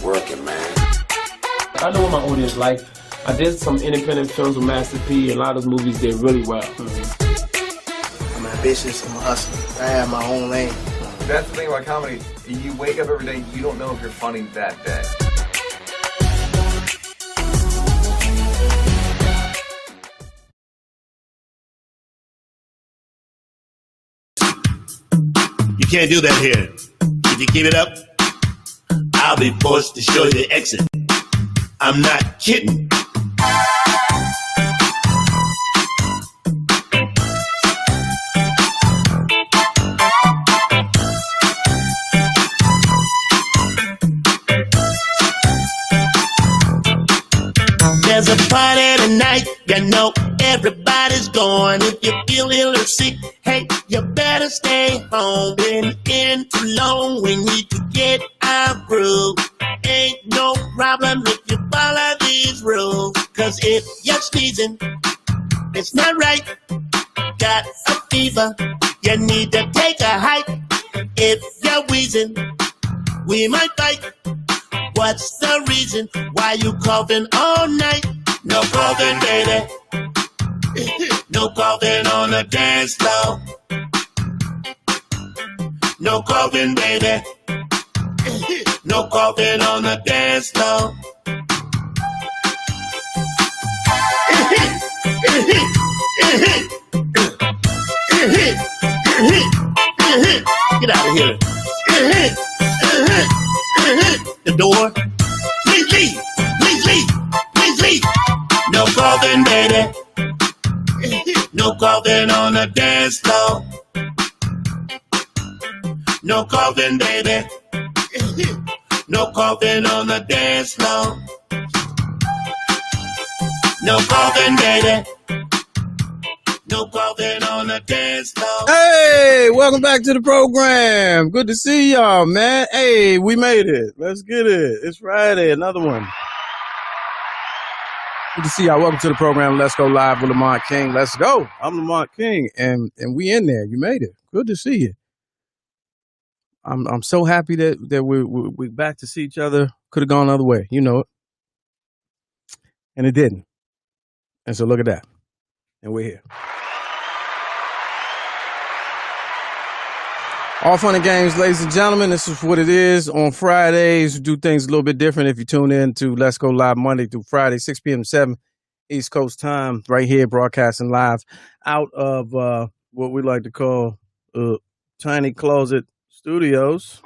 working, man. I know what my audience like. I did some independent films with Master P, and a lot of those movies did really well. I'm ambitious, I'm a hustler. I have my own lane. That's the thing about comedy. You wake up every day, you don't know if you're funny that day. You can't do that here. If you keep it up, I'll be forced to show you the exit. I'm not kidding. There's a party tonight, you know everybody's going. If you feel ill or sick, hey, you better stay home. Been in too long, we need to get our groove. Ain't no problem if you follow these rules. Cause if you're sneezing, it's not right. Got a fever, you need to take a hike. If you're wheezing, we might fight. What's the reason why you coughing all night? No coughing, baby. No coughing on the dance floor. No coughing, baby. No coughing on the dance floor. Get out of here. The door. Please leave. Please leave. Please leave. No coughing, baby. No coughing on the dance floor. No coughing, baby. No coughing on the dance floor. No coughing, baby. No coughing on the dance floor. Hey, welcome back to the program. Good to see y'all, man. Hey, we made it. Let's get it. It's Friday, another one. Good to see y'all. Welcome to the program. Let's go live with Lamont King. Let's go. I'm Lamont King, and we in there. You made it. Good to see you. I'm so happy that we're back to see each other. Could have gone the other way, you know it, and it didn't. And so look at that, and we're here. All fun and games, ladies and gentlemen. This is what it is. On Fridays, we do things a little bit different. If you tune in to Let's Go Live Monday through Friday, 6 p.m. to 7 East Coast time, right here, broadcasting live out of what we like to call Tiny Closet Studios.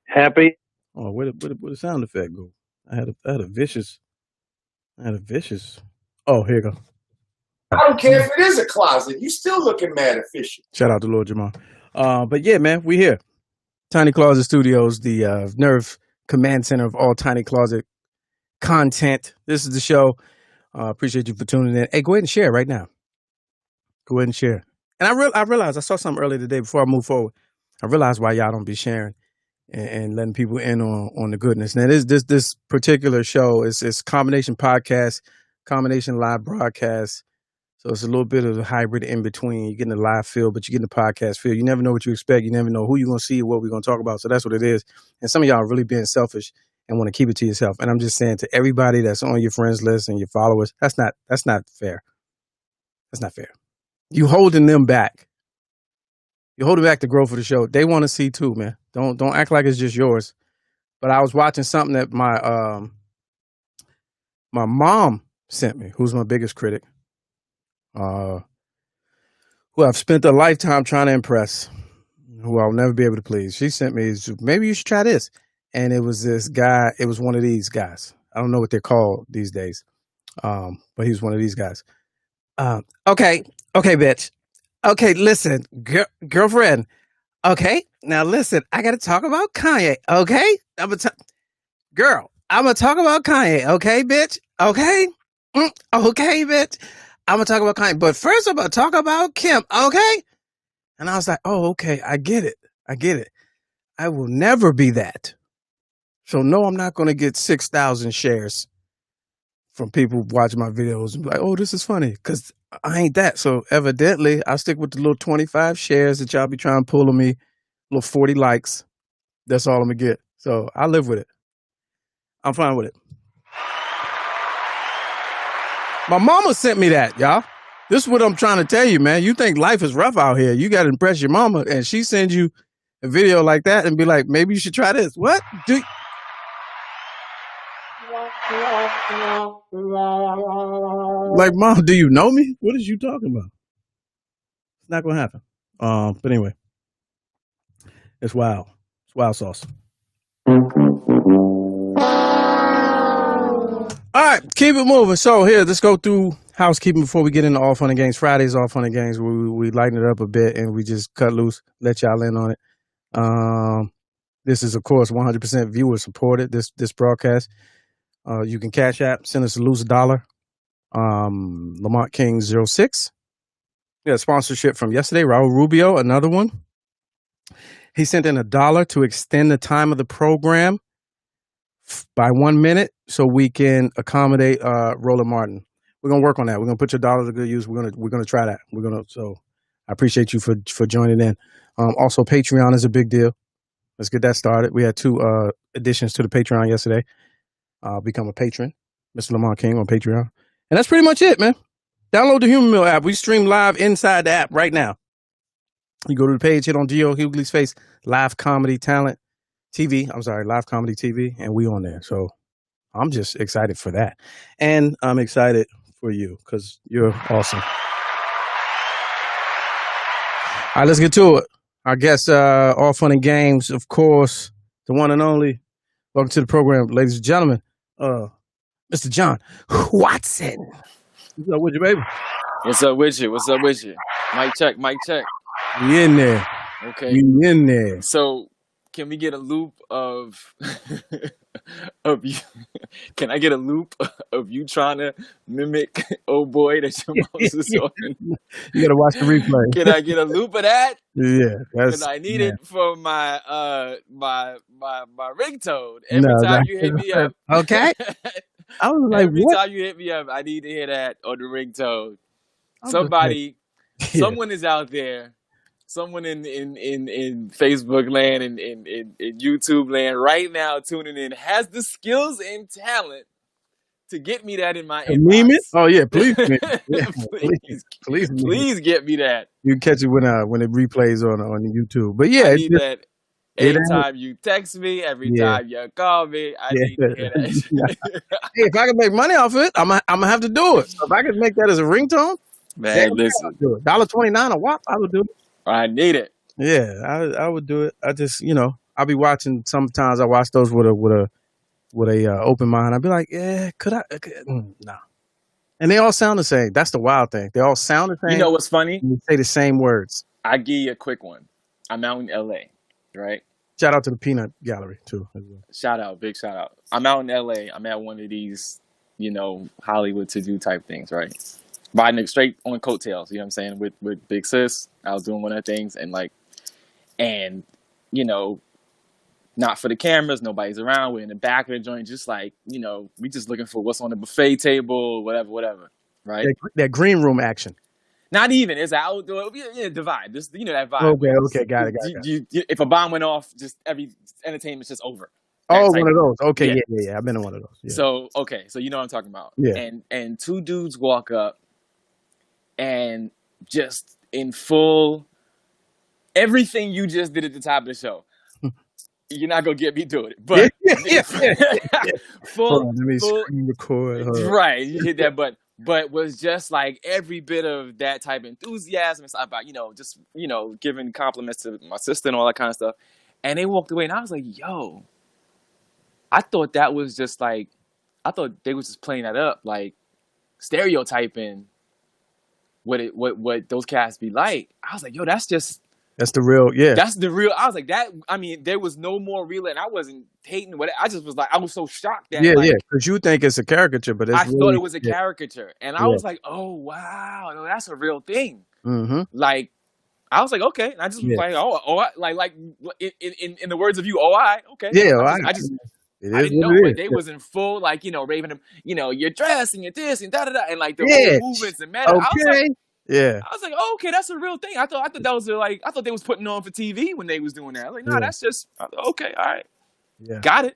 Happy. Oh, where the sound effect go? I had a vicious. Oh, here you go. I don't care if it is a closet. You still looking mad efficient. Shout out to Lord Jamal. But yeah, man, we here. Tiny Closet Studios, the nerve command center of all Tiny Closet content. This is the show. Appreciate you for tuning in. Hey, go ahead and share right now. Go ahead and share. And I realized I saw something earlier today before I move forward. I realized why y'all don't be sharing and letting people in on the goodness. Now, this particular show is combination podcast, combination live broadcast. So it's a little bit of a hybrid in between. You're getting the live feel, but you're getting the podcast feel. You never know what you expect. You never know who you're going to see or what we're going to talk about. So that's what it is. And some of y'all are really being selfish and want to keep it to yourself. And I'm just saying to everybody that's on your friends list and your followers, that's not fair. That's not fair. You holding them back. You're holding back the growth of the show. They want to see too, man. Don't act like it's just yours. But I was watching something that my mom sent me, who's my biggest critic. Who I've spent a lifetime trying to impress, who I'll never be able to please. She sent me, maybe you should try this. And it was this guy, it was one of these guys. I don't know what they're called these days. But he was one of these guys. Okay, bitch. Okay, listen, girlfriend. Okay, now listen, I got to talk about Kanye, okay? I'm going to talk about Kanye, okay, bitch? Okay? Okay, bitch? I'm going to talk about Kanye, but first I'm going to talk about Kim, okay? And I was like, oh, okay, I get it. I will never be that. So no, I'm not going to get 6,000 shares from people watching my videos and be like, oh, this is funny, because I ain't that. So evidently, I stick with the little 25 shares that y'all be trying to pull on me, little 40 likes. That's all I'm going to get. So I live with it. I'm fine with it. My mama sent me that, y'all. This is what I'm trying to tell you, man. You think life is rough out here. You got to impress your mama, and she sends you a video like that and be like, maybe you should try this. What? Like, Mom, do you know me? What is you talking about? It's not going to happen. But anyway, it's wild. It's wild sauce. All right, keep it moving. So here, let's go through housekeeping before we get into All Fun and Games. Friday's All Fun and Games. We lighten it up a bit and we just cut loose, let y'all in on it. This is, of course, 100% viewer supported, this broadcast. You can Cash App, send us a loose $1. Lamont King 06. Yeah, sponsorship from yesterday. Raul Rubio, another one. He sent in $1 to extend the time of the program by 1 minute so we can accommodate Roland Martin. We're gonna work on that. We're gonna put your dollar to good use. We're gonna try that. So I appreciate you for joining in. Also, Patreon is a big deal. Let's get that started. We had 2 additions to the Patreon yesterday. Become a patron, Mr. Lamont King on Patreon, and that's pretty much it, man. Download the Human Mill app. We stream live inside the app right now. You go to the page, hit on Gio Hughley's face, live comedy talent. Live comedy TV, and we on there. So I'm just excited for that. And I'm excited for you because you're awesome. All right, let's get to it. I guess All Fun and Games, of course, the one and only. Welcome to the program, ladies and gentlemen. Mr. John Watson. What's up with you, baby? What's up with you? What's up with you? Mic check, mic check. We in there. Okay. We in there. So can we get a loop of of you? Can I get a loop of you trying to mimic "Oh Boy" that your mouse is on? You gotta watch the replay. Can I get a loop of that? Yeah, because I need it for my my ringtone. Every time you hit me up, okay. I was like, every what? time you hit me up, I need to hear that on the ringtone. Someone is out there. Someone in Facebook land and in YouTube land right now tuning in has the skills and talent to get me that in my inbox. Meme it? Oh yeah, please, yeah, please get me that. You catch it when it replays on YouTube. But yeah, I need that. Anytime you text me, every time you call me, I need to hear that. Hey, if I can make money off it, I'm gonna have to do it. So if I can make that as a ringtone, man, listen, $1.29 a watt, I would do it. I need it. Yeah, I would do it. I just, I'll be watching. Sometimes I watch those with a open mind. I'd be like, yeah, could I? No. And they all sound the same. That's the wild thing. They all sound the same. You know what's funny? You say the same words. I give you a quick one. I'm out in LA, right? Shout out to the Peanut Gallery too. Shout out, big shout out. I'm out in LA. I'm at one of these, Hollywood to do type things, right? Riding it straight on coattails, you know what I'm saying? With Big Sis, I was doing one of the things and not for the cameras, nobody's around. We're in the back of the joint, just we just looking for what's on the buffet table, whatever, right? That green room action. Not even. It's outdoor. Divide. This, that vibe. Okay, got it. If a bomb went off, just every entertainment's just over. Oh, one of those. Okay, yeah. I've been in one of those. Yeah. So you know what I'm talking about. Yeah. And 2 dudes walk up and just in full everything you just did at the top of the show. You're not gonna get me doing it, but full. Let me screen record. Right, you hit that button. But was just like every bit of that type of enthusiasm. It's about, just, giving compliments to my sister and all that kind of stuff. And they walked away and I was like, yo, I thought that was just I thought they was just playing that up, stereotyping what those cats be like. I was like, yo, that's the real, yeah. That's the real. I was like, there was no more real, and I wasn't hating. I just was I was so shocked that. Because you think it's a caricature, but it's thought it was a caricature, and I was like, oh wow, no, that's a real thing. Mm-hmm. I was like, okay, and I just was in the words of you, okay, yeah. I didn't know, but they was in full raving, your dress and your this and da da da, and the whole movements and meta. Okay. I was like, oh, okay, that's a real thing. I thought that was I thought they was putting on for TV when they was doing that. I was like, no, that's just okay, all right, got it.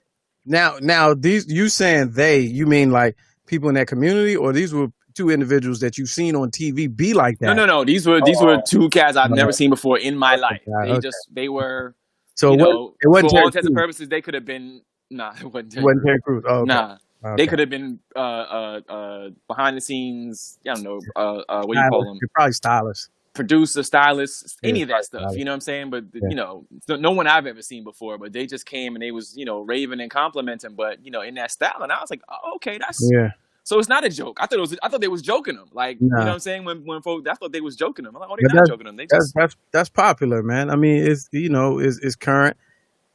Now, these you saying they? You mean like people in that community, or these were two individuals that you've seen on TV be like that? No. These were two cats I've never seen before in my life. Okay. They were. So it wasn't for all Terry intents and Crews. purposes, they could have been. Nah, it wasn't It wasn't Terry Crews. Oh, okay. Nah, Okay. they could have been behind the scenes. I don't know. What do you call them? They're probably stylists. Producer, stylist, any Yeah, of that stuff. stylist. You know what I'm saying? But Yeah. you know, no one I've ever seen before. But they just came and they was raving and complimenting. But in that style, and I was like, oh, okay, that's Yeah. So it's not a joke. I thought they was joking them. Like Nah. you know what I'm saying? When folks, I thought they was joking them. I'm like, oh, But they're not joking them. They just that's popular, man. I mean, it's it's current,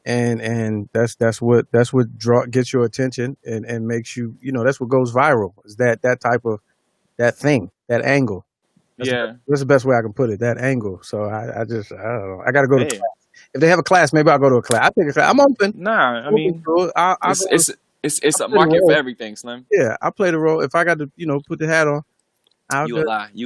and that's what gets your attention and makes you that's what goes viral. Is that type of that thing, that angle. That's the best way I can put it. That angle. So I don't know. I got to go to class. If they have a class, maybe I'll go to a class. I think I'm open. Nah, I mean, it's a market for everything, Slim. Yeah, I play the role. If I got to, put the hat on, You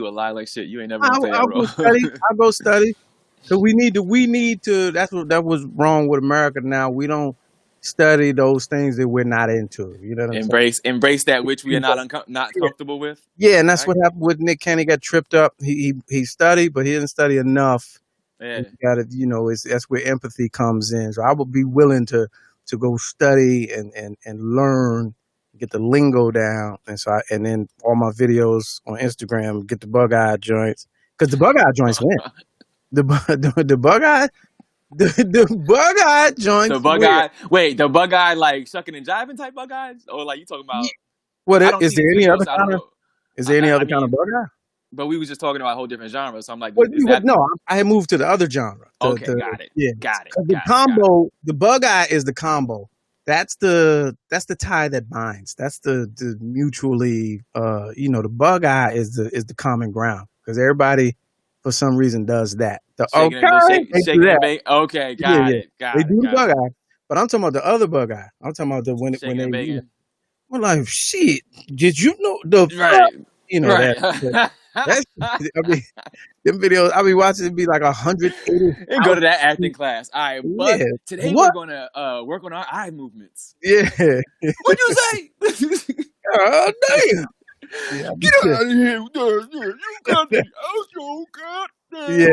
a lie like shit. You ain't never gonna play that I'll role. go study. I'll go study. So we need to. That was wrong with America. Now we don't study those things that we're not into. You know what I'm saying? Embrace that which we are not comfortable with. Yeah, and that's what happened with Nick Cannon. He got tripped up. He studied, but he didn't study enough. Yeah, got to that's where empathy comes in. So I would be willing to go study and learn, get the lingo down, and then all my videos on Instagram get the bug eye joints, because the bug eye joints win. The bug eye. The bug eye joints. The bug eye. Wait, the bug eye like shucking and jiving type bug eyes, or like you talking about? What is there any other kind of? Is there any other kind of bug eye? But we was just talking about a whole different genre, so I'm like, no, I had moved to the other genre. Got it. Yeah, got it. The combo, the bug eye is the combo. That's the tie that binds. That's the mutually. The bug eye is the common ground, because everybody, for some reason, does that. Shaking and bake. Okay, got it. They do the bug eye, but I'm talking about the other bug eye. I'm talking about when they. I'm like, shit. Did you know the right? Right. That's, I mean, them videos I be watching, it be like 180. Go to that acting class. All right, but today we're gonna work on our eye movements. Yeah. What'd you say? Oh, damn. Yeah, get out of here! You got me. Oh, God. Yeah.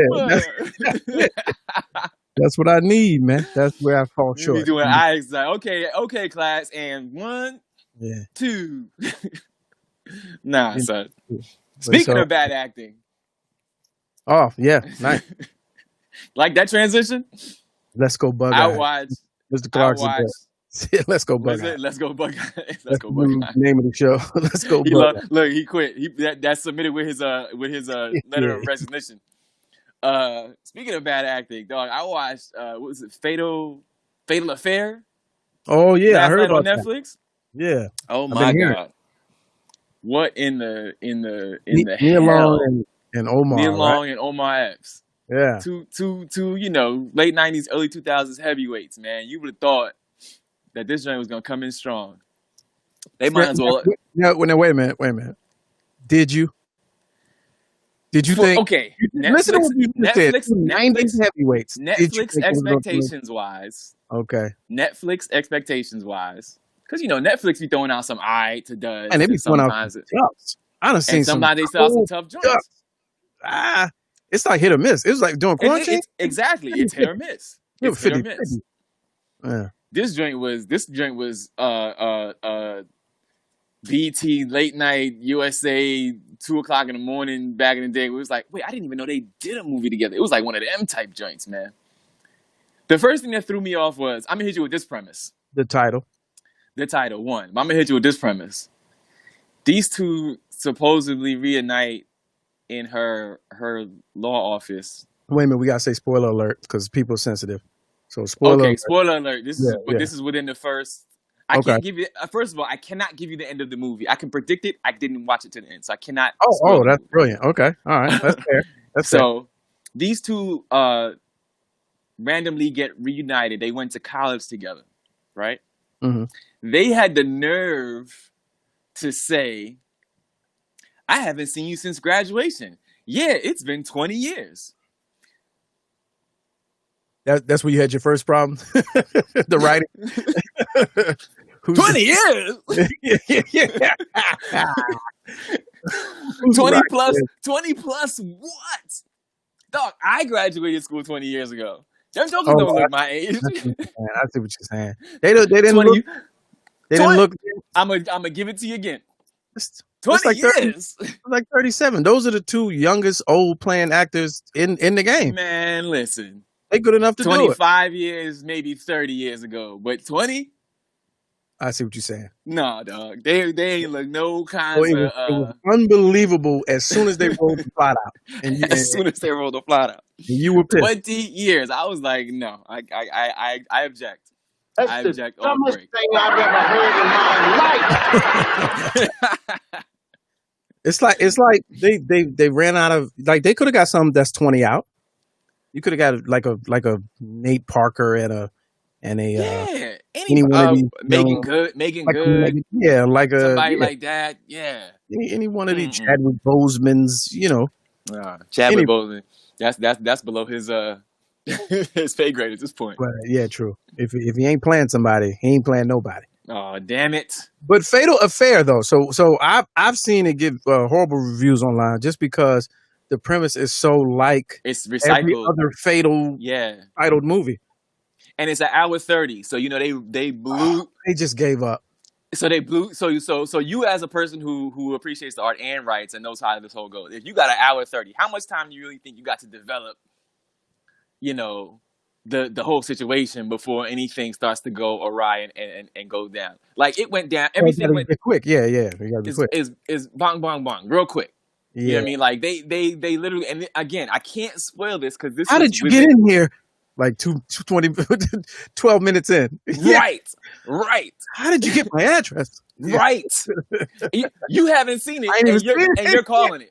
That's what I need, man. That's where I fall short. You be doing eyes like, okay, class, and 1, 2. Nah, son. Speaking of bad acting. Oh, yeah. Nice. Like that transition? Let's go bug I eye. watched. Mr. Clarkson. Let's go bug eye. Let's go bug eye. Let's go bug eye. Name of the show. Let's go bug eye. Look, he quit. That submitted with his letter of resignation. Speaking of bad acting, dog, I watched what was it, Fatal Affair? Oh yeah, I heard about on Netflix. That. Yeah. Oh my God. What in the Neil hell? Long and Omar. Neil Long and Omar Epps. Yeah. Two late 90s, early 2000s heavyweights, man. You would have thought that this joint was gonna come in strong. They might as well. No, wait a minute. Did you think? Okay. Listen to what you said. 90s heavyweights. Netflix expectations wise. Okay. Netflix expectations wise. Because Netflix be throwing out some to does, and they be throwing out some tough. I done seen sometimes they sell some tough joints. It's like hit or miss. It's like doing quarantine. Exactly, it's hit or miss. It's 50, hit or miss. Yeah. This joint was BT late night USA 2:00 in the morning back in the day. It was like, wait, I didn't even know they did a movie together. It was like one of them type joints, man. The first thing that threw me off was, I'm gonna hit you with this premise. The title, one. I'm gonna hit you with this premise. These two supposedly reunite in her law office. Wait a minute, we gotta say spoiler alert because people are sensitive. So spoiler. Okay, spoiler alert. This is within the first. I can't give you. First of all, I cannot give you the end of the movie. I can predict it. I didn't watch it to the end, so I cannot. Oh, that's brilliant. Okay, all right, that's fair. That's so. These two randomly get reunited. They went to college together, right? Mm-hmm. They had the nerve to say, I haven't seen you since graduation. Yeah, it's been 20 years. That's where you had your first problem? The writing? Who's 20 years. yeah. 20 Right. plus. 20 plus what? Dog, I graduated school 20 years ago. Them jokers Oh, don't look my age. I see what you're saying. They didn't 20. look. They 20. didn't look. I'm gonna give it to you again. It's 20 like 30, years. like 37. Those are the two youngest old playing actors in the game. Man, listen. They good enough to do it. 25 years, maybe 30 years ago, but 20? I see what you're saying. Nah, dog. They ain't look no Oh, kinds it was unbelievable as soon as they rolled the plot out, and as soon as they rolled the plot out. you were pissed. 20 years. I was like, no, I object. That's I the object. dumbest Break. thing I've ever heard in my life. It's like they ran out of, like, they could have got something that's 20 out. You could have got like a Nate Parker and a Yeah, any one of these, Megan Good, like Good, yeah, like a somebody like that. Yeah, any one of these Chadwick Boseman's, Chadwick Boseman. That's below his his pay grade at this point. But yeah, true. If he ain't playing somebody, he ain't playing nobody. Oh, damn it! But Fatal Affair though, so I've seen it get horrible reviews online just because the premise is so like It's recycled. every other Fatal titled movie, and it's an hour 30. So they blew. They just gave up. So they blew. So you as a person who appreciates the art and writes and knows how this whole goes, if you got an hour 30, how much time do you really think you got to develop? The whole situation before anything starts to go awry and go down. Like it went down. Everything went quick. Yeah. You gotta be quick. Is bong bong bong real quick. Yeah. You know what I mean? Like they literally, and again, I can't spoil this because this. How did you get in here? Like 12 minutes in. Right. How did you get my address? Right. You haven't seen it, and you're calling it.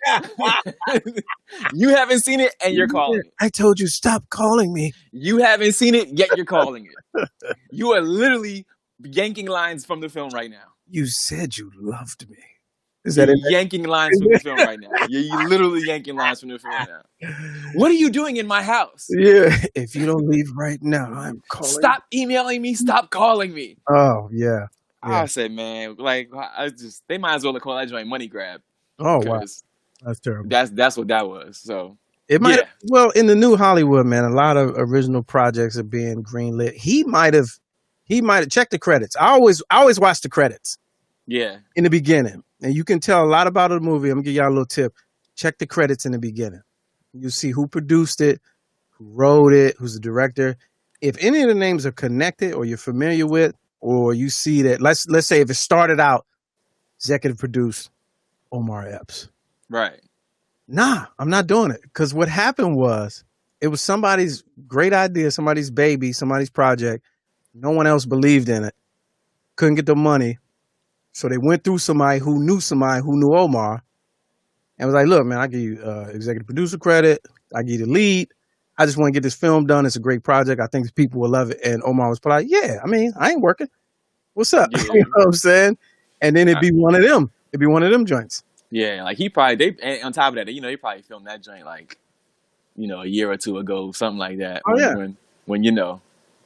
You haven't seen it, and you're calling it. I told you, stop calling me. You haven't seen it, yet you're calling it. You are literally yanking lines from the film right now. You said you loved me. Is that it? Yanking lines from the film right now. You're literally yanking lines from the film right now. What are you doing in my house? Yeah. If you don't leave right now, I'm calling. Stop emailing me. Stop calling me. Oh, yeah. I said, man, like they might as well call that joint money grab. Oh, wow. That's terrible. That's what that was. So it might well, in the new Hollywood, man, a lot of original projects are being greenlit. He might have checked the credits. I always watch the credits. Yeah. In the beginning. And you can tell a lot about the movie. I'm gonna give y'all a little tip. Check the credits in the beginning. You see who produced it, who wrote it, who's the director. If any of the names are connected or you're familiar with, or you see that, let's say if it started out executive produced Omar Epps. Right. Nah, I'm not doing it. Because what happened was it was somebody's great idea, somebody's baby, somebody's project. No one else believed in it. Couldn't get the money. So they went through somebody who knew Omar and was like, look, man, I give you executive producer credit. I give you the lead. I just want to get this film done. It's a great project. I think people will love it. And Omar was like, yeah, I mean, I ain't working. What's up? Yeah. You know what I'm saying? And then it'd be one of them. It'd be one of them joints. Yeah, like and on top of that, they probably filmed that joint like, a year or two ago, something like that. When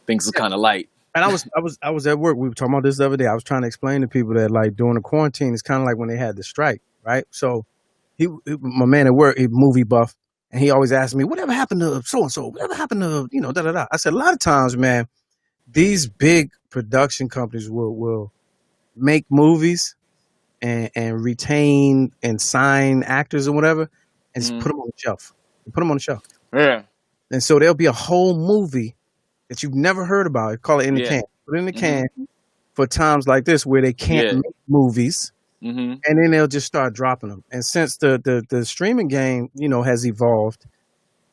things was kind of light. And I was at work. We were talking about this the other day. I was trying to explain to people that like during the quarantine, it's kind of like when they had the strike, right? So my man at work, he movie buff, and he always asked me, whatever happened to so and so? Whatever happened to da da da? I said a lot of times, man, these big production companies will make movies and retain and sign actors or whatever, and just put them on the shelf. Put them on the shelf. Yeah. And so there'll be a whole movie that you've never heard about. Call it in the can. Put it in the can for times like this where they can't make movies. And then they'll just start dropping them. And since the streaming game, has evolved,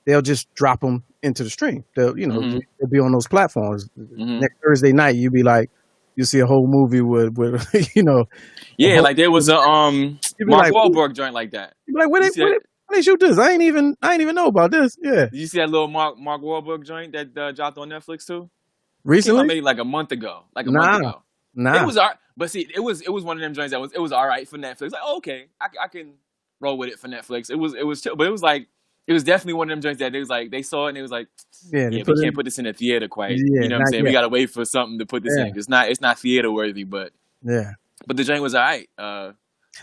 they'll just drop them into the stream. They'll be on those platforms. Next Thursday night, you'll be like, you see a whole movie with Yeah, like there was a Mark Wahlberg joint like that. You'd be like, when they shoot this? I ain't even know about this. Yeah. Did you see that little Mark Wahlberg joint that dropped on Netflix too? Recently? Maybe like a month ago. Nah. It was but see, it was one of them joints that was all right for Netflix. Like, okay, I can roll with it for Netflix. It was chill, but it was like It was definitely one of them joints that they was like, they saw it and they was like, Yeah, yeah, we can't put this in a theater quite. Yeah, You know what I'm not saying? yet. We gotta wait for something to put this in. It's not theater worthy, but Yeah. the joint was all right. I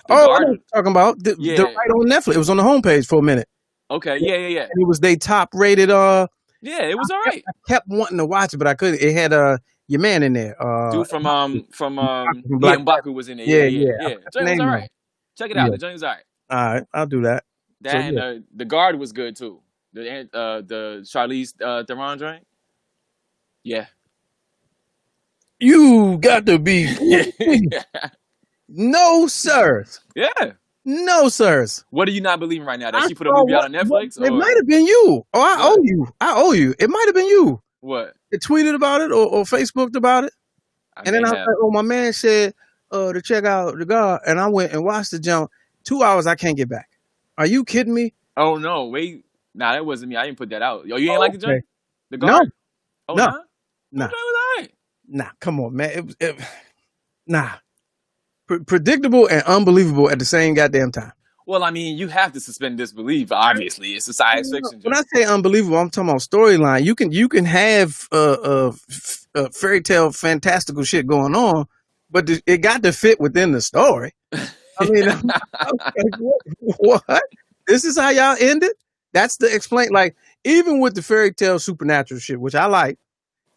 know what you're talking about. The right on Netflix. It was on the homepage for a minute. Okay, yeah. And it was they top rated. Yeah, it was all right. I kept wanting to watch it, but I couldn't. It had your man in there. Dude from Black M'Baku was in it. Yeah. The joint was all right. Check it out. The joint was all right. All right, I'll do that. That and the guard was good too. The Charlize Theron joint. Yeah. You got to be. No, sirs. Yeah. No, sirs. What are you not believing right now? That she put a movie out on Netflix? It might have been you. Oh, I owe you. It might have been you. What? It tweeted about it or Facebooked about it. And then I was like, oh, my man said to check out the guard. And I went and watched the jump. 2 hours, I can't get back. Are you kidding me? Oh, no. Wait. Nah, that wasn't me. I didn't put that out. Yo, you ain't like the joint? The guard? No. Oh, no. Nah? Nah. The joint was all right. Nah, come on, man. Nah. Predictable and unbelievable at the same goddamn time. Well, I mean, you have to suspend disbelief. Obviously, it's a science fiction. When I say unbelievable, I'm talking about storyline. You can have fairy tale fantastical shit going on, but it got to fit within the story. I mean, I'm like, what? This is how y'all end it? That's the explain. Like even with the fairy tale supernatural shit, which I like,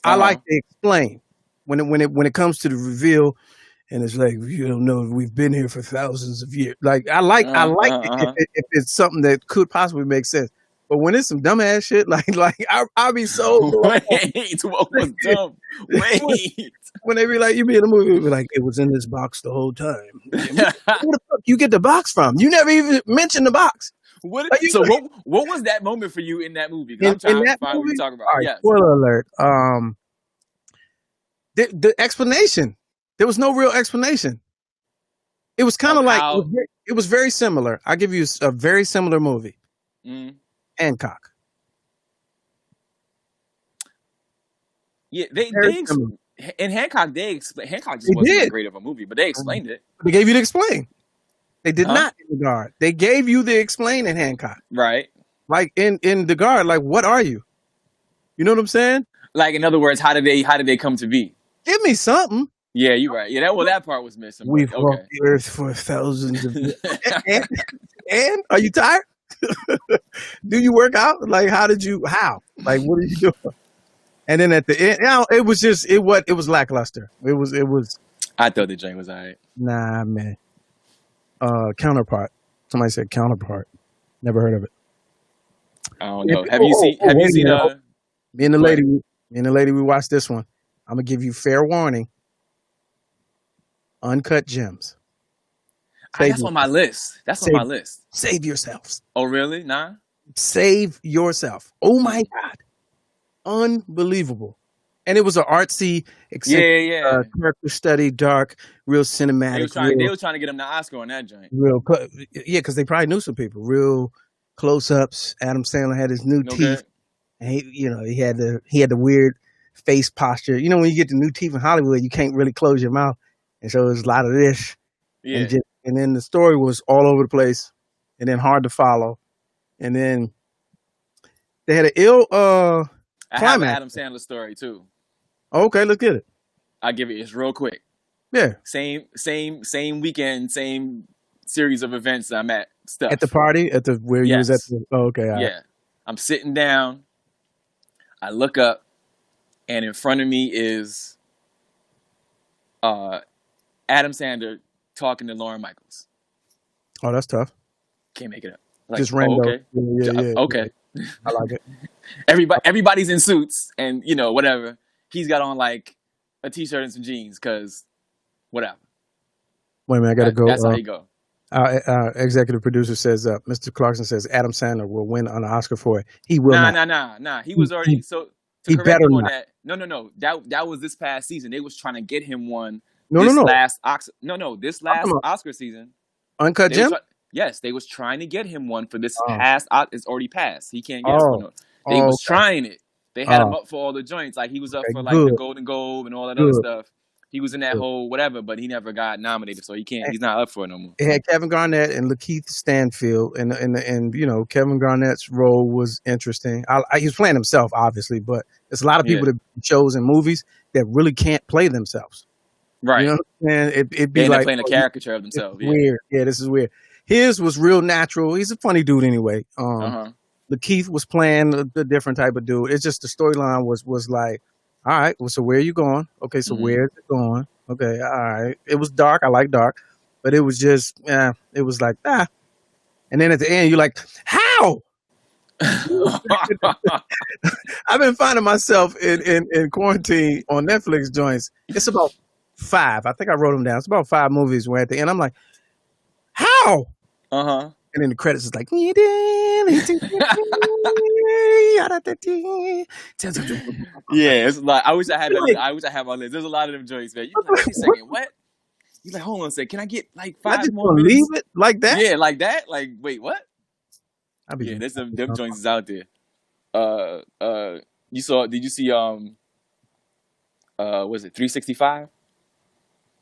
I like to explain when it comes to the reveal. And it's like, you don't know, we've been here for thousands of years. Like I like it if it's something that could possibly make sense. But when it's some dumbass shit, like I'll be so wait, what was dumb? Wait. When they be like, you be in the movie, be like, it was in this box the whole time. Where the fuck you get the box from? You never even mentioned the box. What was that moment for you in that movie? I'm trying to find what you're talking about. Right, yes. Spoiler alert. The explanation. There was no real explanation. It was kind of like it was very similar. I'll give you a very similar movie. Hancock. Yeah, they in Hancock Hancock just wasn't that great of a movie, but they explained it. They gave you to explain. They did not in The Guard. They gave you the explain in Hancock. Right. Like in The Guard, like what are you? You know what I'm saying? Like in other words, how did they come to be? Give me something. Yeah, you're right. Yeah, that part was missing. We've walked the earth for thousands of years. and are you tired? Do you work out? Like, how? Like, what are you doing? And then at the end, it was lackluster. It was. I thought the joint was all right. Nah, man. Counterpart. Somebody said Counterpart. Never heard of it. I don't know. Have you seen? Me and the lady, we watched this one. I'm gonna give you fair warning. Uncut Gems. That's on my list. On my list. Save yourselves. Oh, really? Nah. Save yourself. Oh my God. Unbelievable. And it was an artsy, character study, dark, real cinematic. They were trying to get him the Oscar on that joint. Because they probably knew some people. Real close-ups. Adam Sandler had his new teeth, and he had the weird face posture. You know, when you get the new teeth in Hollywood, you can't really close your mouth. And so there's a lot of this. Yeah. And then the story was all over the place and then hard to follow. And then they had an ill I have an climax. Adam Sandler story too. Okay, let's get it. I'll give it. It's real quick. Yeah. Same weekend, same series of events I'm at. Stuff. At the party? Where you was at the okay. Yeah. Right. I'm sitting down. I look up and in front of me is Adam Sandler talking to Lauren Michaels. Oh, that's tough. Can't make it up. Like, just random. Okay. Yeah. Okay. I like it. Everybody's in suits and whatever. He's got on like a t-shirt and some jeans because whatever. Wait a minute, I gotta go. That's how you go. Our executive producer says, Mr. Clarkson says Adam Sandler will win an Oscar for it. He will not. Nah. He was already he better not. That. No. That was this past season. They was trying to get him one. This last Oscar season. Uncut Gem? Yes, they was trying to get him one for this past. It's already passed. He can't get it for no. They was trying it. They had him up for all the joints. Like he was up for like the Golden Globe and all that other stuff. He was in that whole whatever, but he never got nominated, so he can't. He's not up for it no more. It had Kevin Garnett and Lakeith Stanfield, and you know, Kevin Garnett's role was interesting. He was playing himself, obviously, but there's a lot of people that shows in movies that really can't play themselves. Right. You know what I'm saying? It'd be They end up like playing a caricature of themselves. Yeah. Weird. Yeah, this is weird. His was real natural. He's a funny dude anyway. Lakeith was playing a different type of dude. It's just the storyline was like, all right, well, so where are you going? Okay, so where's it going? Okay, all right. It was dark. I like dark. But it was just, it was like, And then at the end, you're like, how? I've been finding myself in quarantine on Netflix joints. It's about 5. I think I wrote them down. It's about 5 movies where at the end, I'm like, how? Uh-huh. And then the credits is like, yeah, it's like I wish I had my list. There's a lot of them joints, man. You're like, wait a second, what? You're like, hold on a second, can I get like 5 more minutes? Leave it like that? Yeah, like that? Like, wait, what? Yeah, there's them joints is out there. Did you see was it 365?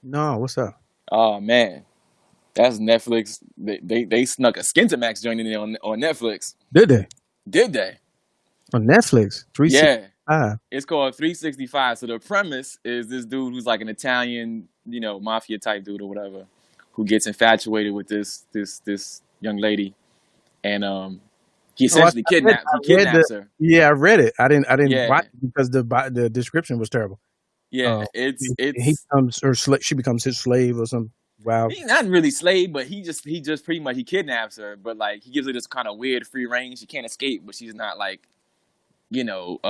No, what's up? Oh man. That's Netflix. They snuck a Skintomax joint in there on Netflix. Did they? Did they? On Netflix? 365. Yeah. It's called 365. So the premise is this dude who's like an Italian, you know, mafia type dude or whatever, who gets infatuated with this young lady, and he essentially kidnaps her. Yeah, I read it. I didn't watch it because the description was terrible. Yeah, she becomes his slave or something. Wow. He's not really slave, but he just pretty much he kidnaps her, but like he gives her this kind of weird free range. She can't escape, but she's not like, bound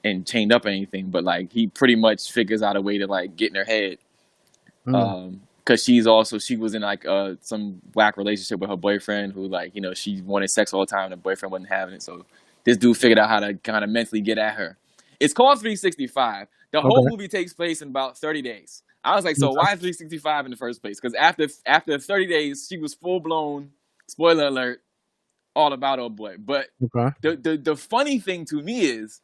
and chained up or anything. But like he pretty much figures out a way to like get in her head. Because she was in like some whack relationship with her boyfriend who like, you know, she wanted sex all the time and her boyfriend wasn't having it. So this dude figured out how to kind of mentally get at her. It's called 365. The whole movie takes place in about 30 days. I was like, so why 365 in the first place? Because after 30 days, she was full blown, spoiler alert, all about old boy. But the funny thing to me is,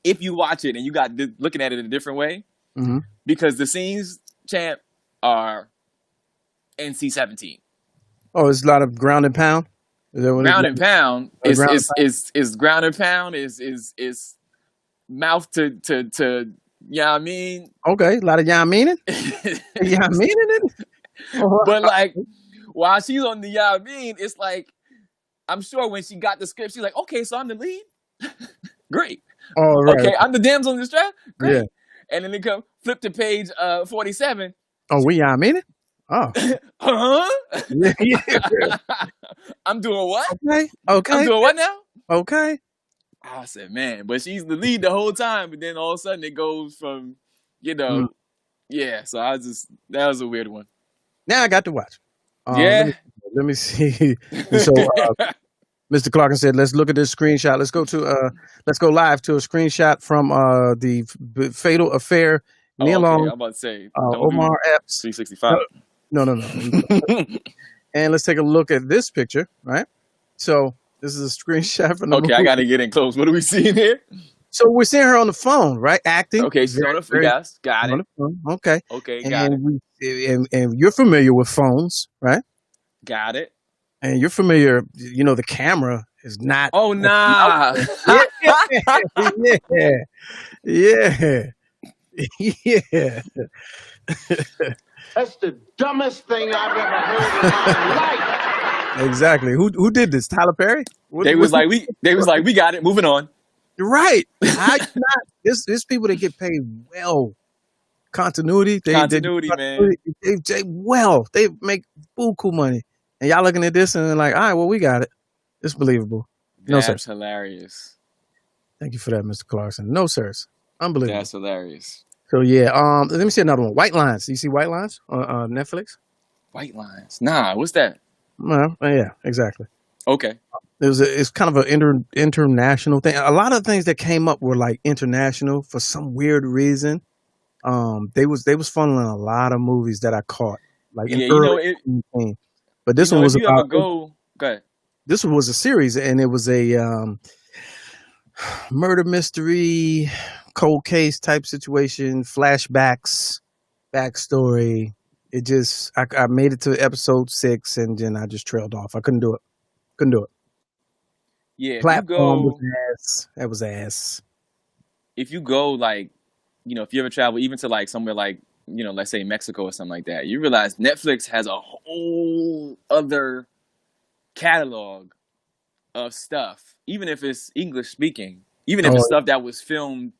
if you watch it and you got looking at it in a different way, because the scenes, champ, are NC-17. Oh, it's a lot of ground and pound. Ground and pound is ground and pound is mouth to you know what I mean? Okay, a lot of y'all meaning. Y'all meaning it. But like while she's on the y'all mean, it's like I'm sure when she got the script, she's like, okay, so I'm the lead. Great. Oh, right. Okay, I'm the damsel in distress. Great. Yeah. And then they come flip to page 47. Oh, we y'all meaning? Oh. Yeah. I'm doing what? Okay. I'm doing what now? Okay. I said, man, but she's the lead the whole time, but then all of a sudden it goes from, yeah. So that was a weird one. Now I got to watch. Yeah. Let me see. So, Mr. Clarkin said, "Let's look at this screenshot. Let's go live to a screenshot from the Fatal Affair." Neil Long. I'm about to say Omar Epps. 365. No. And let's take a look at this picture, right? So. This is a screenshot from the movie. I got to get in close. What are we seeing here? So we're seeing her on the phone, right? Acting. Okay, she's on the phone. Yes, got it. Okay. Okay, got it. And you're familiar with phones, right? Got it. And you're familiar, the camera is not. Oh, nah. Yeah. That's the dumbest thing I've ever heard in my life. Exactly. Who did this? Tyler Perry? They was like, we got it. Moving on. You're right. There's people that get paid well. Continuity. Man. They make buku money. And y'all looking at this and they're like, all right, well, we got it. It's believable. No, That's sir. hilarious. Thank you for that, Mr. Clarkson. No, sirs. Unbelievable. That's hilarious. So, yeah. Let me see another one. White Lines. You see White Lines on Netflix? White Lines. Nah, what's that? Well, yeah, exactly. Okay. It's kind of an international thing. A lot of things that came up were like international for some weird reason. They was funneling a lot of movies that I caught. Like but this one was about. Go ahead. This one was a series, and it was a murder mystery, cold case type situation, flashbacks, backstory. It just I made it to episode 6 and then I just trailed off. I couldn't do it. Couldn't do it. Yeah, Platform was ass. That was ass. if you go like, if you ever travel even to like somewhere like, let's say Mexico or something like that, you realize Netflix has a whole other catalog of stuff, even if it's English speaking, even if it's stuff that was filmed,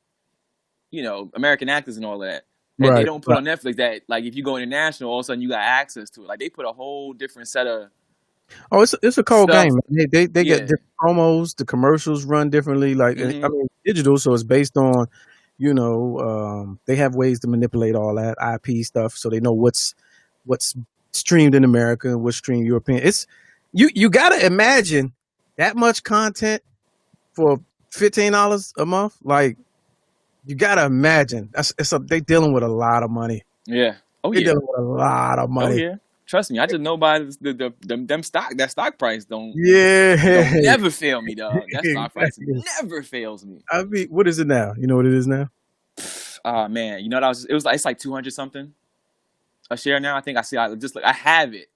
American actors and all that. And they don't put on Netflix that, like, if you go international, all of a sudden you got access to it. Like, they put a whole different set of it's a cold stuff. game. They get different promos. The commercials run differently. Like I mean, digital, so it's based on, they have ways to manipulate all that IP stuff, so they know what's streamed in America and what's streamed European. It's you got to imagine that much content for $15 a month. Like, you got to imagine they dealing with a lot of money. Yeah. Oh, They're yeah. dealing with a lot of money. Oh, yeah. Trust me, I just know by that stock price don't never fail me, dog. That stock price never fails me. I mean, what is it now? You know what it is now? Oh man, you know what it's like 200 something a share now. I think I have it,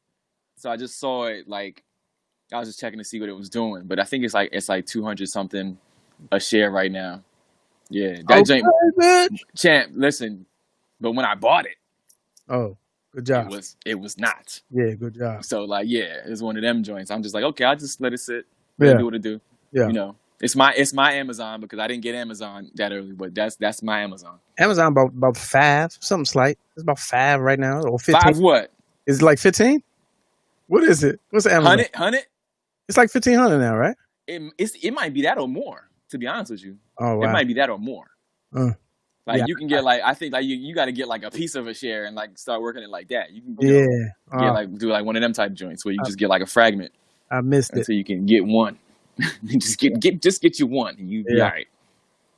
so I just saw it. Like, I was just checking to see what it was doing, but I think it's like 200 something a share right now. Yeah, that joint, champ. Listen, but when I bought it, good job. It was not. Yeah, good job. So like, yeah, it's one of them joints. I'm just like, okay, I'll just let it sit. Yeah. Do what it do. Yeah. It's my Amazon because I didn't get Amazon that early, but that's my Amazon. Amazon about 5, something slight. It's about 5 right now, or 15. 5 what? Is it like 15? What is it? What's Amazon? 100? It's like 1,500 now, right? It might be that or more. To be honest with you, oh wow, it might be that or more. You can get like, I think like you got to get like a piece of a share and like start working it like that. You can do like one of them type joints where you just get like a fragment. I missed it. So you can get one. just get you one and you be all right.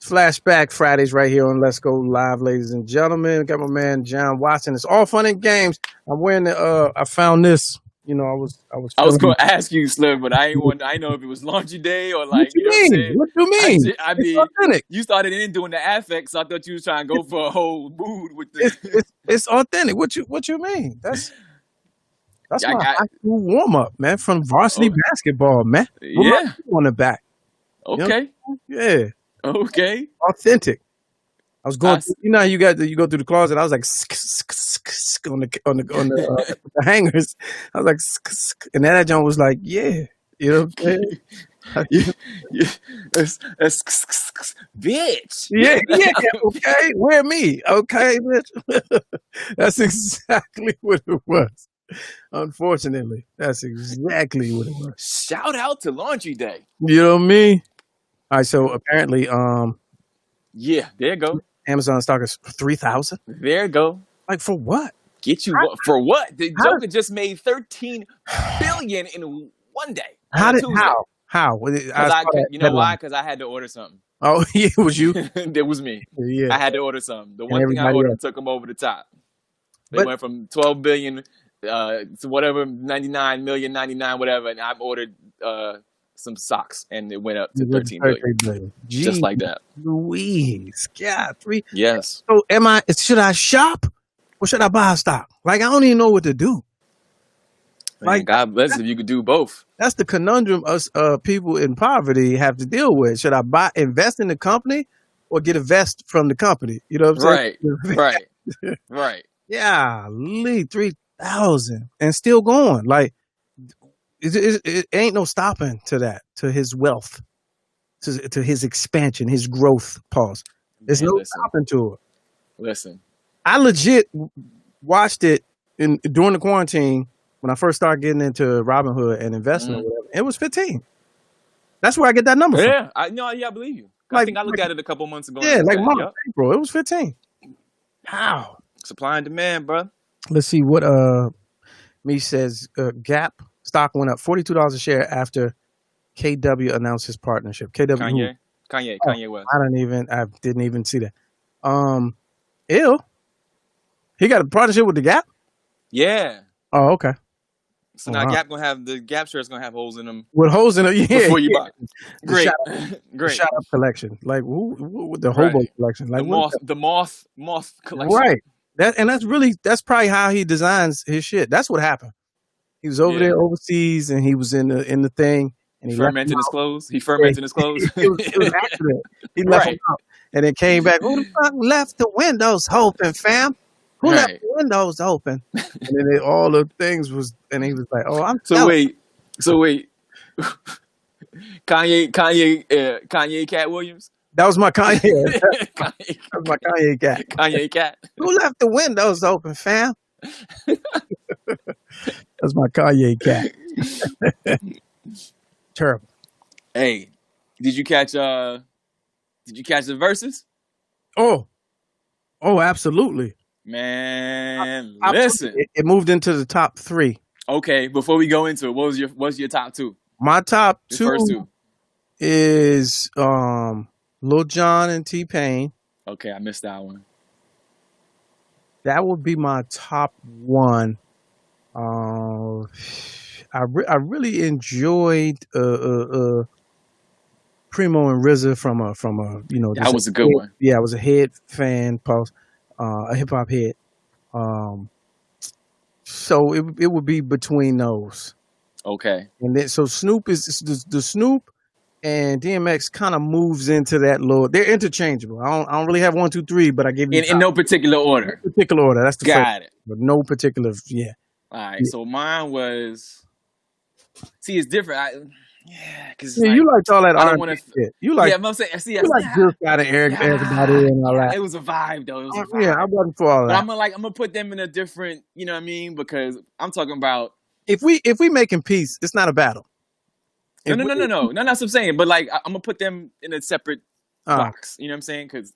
Flashback Fridays right here on Let's Go Live, ladies and gentlemen. Got my man John Watson. It's all fun and games. I'm wearing the I found this. I was going to ask you, Slim, but I know if it was laundry day or like. What you mean? I mean, authentic. You started in doing the affects. So I thought you was trying to go for a whole mood with the. It's authentic. What you mean? That's my high school warm up, man, from varsity basketball, man. Yeah, on the back. Okay. Yeah. Okay. Authentic. I was going. How you go through the closet. I was like on the hangers. I was like, and then that John was like, yeah, you know what I'm saying? Bitch. Yeah. Okay, wear me. Okay, bitch. That's exactly what it was. Unfortunately, that's exactly what it was. Shout out to Laundry Day. You know what I mean? All right, so apparently, yeah, there you go. Amazon stock is 3,000. There you go. Like, for what? Get you for what? The Joker just made $13 billion in one day. How? You know why? Because I had to order something. Oh, yeah, it was you. It was me. Yeah, I had to order something. The one thing I ordered took them over the top. They went from 12 billion to whatever 99 million, 99 whatever, and I ordered some socks, and it went up to 13 billion. Just like that. Louise, God, 3. Yes. So should I shop or should I buy stock? Like, I don't even know what to do. Man, like, God bless if you could do both. That's the conundrum us people in poverty have to deal with. Should I invest in the company or get a vest from the company? You know what I'm saying? Right. Yeah, 3,000 and still going. Like, it ain't no stopping to that, to his wealth, to his expansion, his growth. Pause. There's no stopping to it. Listen, I legit watched it during the quarantine when I first started getting into Robinhood and investment. It was 15. That's where I get that number from. Yeah, I believe you. I think I looked at it a couple months ago. Yeah, like March, April. It was 15. How? Supply and demand, bro. Let's see what me says. Gap stock went up $42 a share after KW announced his partnership. KW, Kanye West. I didn't even see that. He got a partnership with the Gap. Yeah. Oh, okay. So now the Gap shirt's gonna have holes in them with holes in it. Yeah, before you buy. The Great, shot, great. Shot up collection, like the hobo collection, like the moth collection, right? That's probably how he designs his shit. That's what happened. He was over there overseas, and he was in the thing, and he fermenting his clothes. He fermenting his clothes. It was an accident. He left them out, and then came back. Who the fuck left the windows open, fam? Who left the windows open? And then all the things was, and he was like, "Oh, I'm." So wait. Kanye Cat Williams. That was my Kanye. That was my Kanye cat. Kanye Cat. Who left the windows open, fam? That's my Kanye cat. Terrible. Hey, did you catch the verses? Oh, absolutely. Man, listen. It moved into the top 3. Okay, before we go into it, what's your top 2? My top first 2 is Lil Jon and T-Pain. Okay, I missed that one. That would be my top 1. I really enjoyed Primo and RZA from a that was a good one. Yeah, I was a head fan, a hip hop head. So it would be between those. Okay. And then so Snoop is the Snoop and DMX kind of moves into that little. They're interchangeable. I don't really have 1, 2, 3, but I give you in no particular order. No particular order. That's the Got it. But no particular. Yeah. All right. So mine was. See, it's different. Because you liked all that R&B shit. You like, I'm saying. See, you like just got everybody and all that. It was a vibe though. It was a vibe. Yeah, I wasn't for all that. But I'm gonna put them in a different. You know what I mean? Because I'm talking about if we making peace, it's not a battle. No. That's what I'm saying. But like, I'm gonna put them in a separate box. You know what I'm saying? Because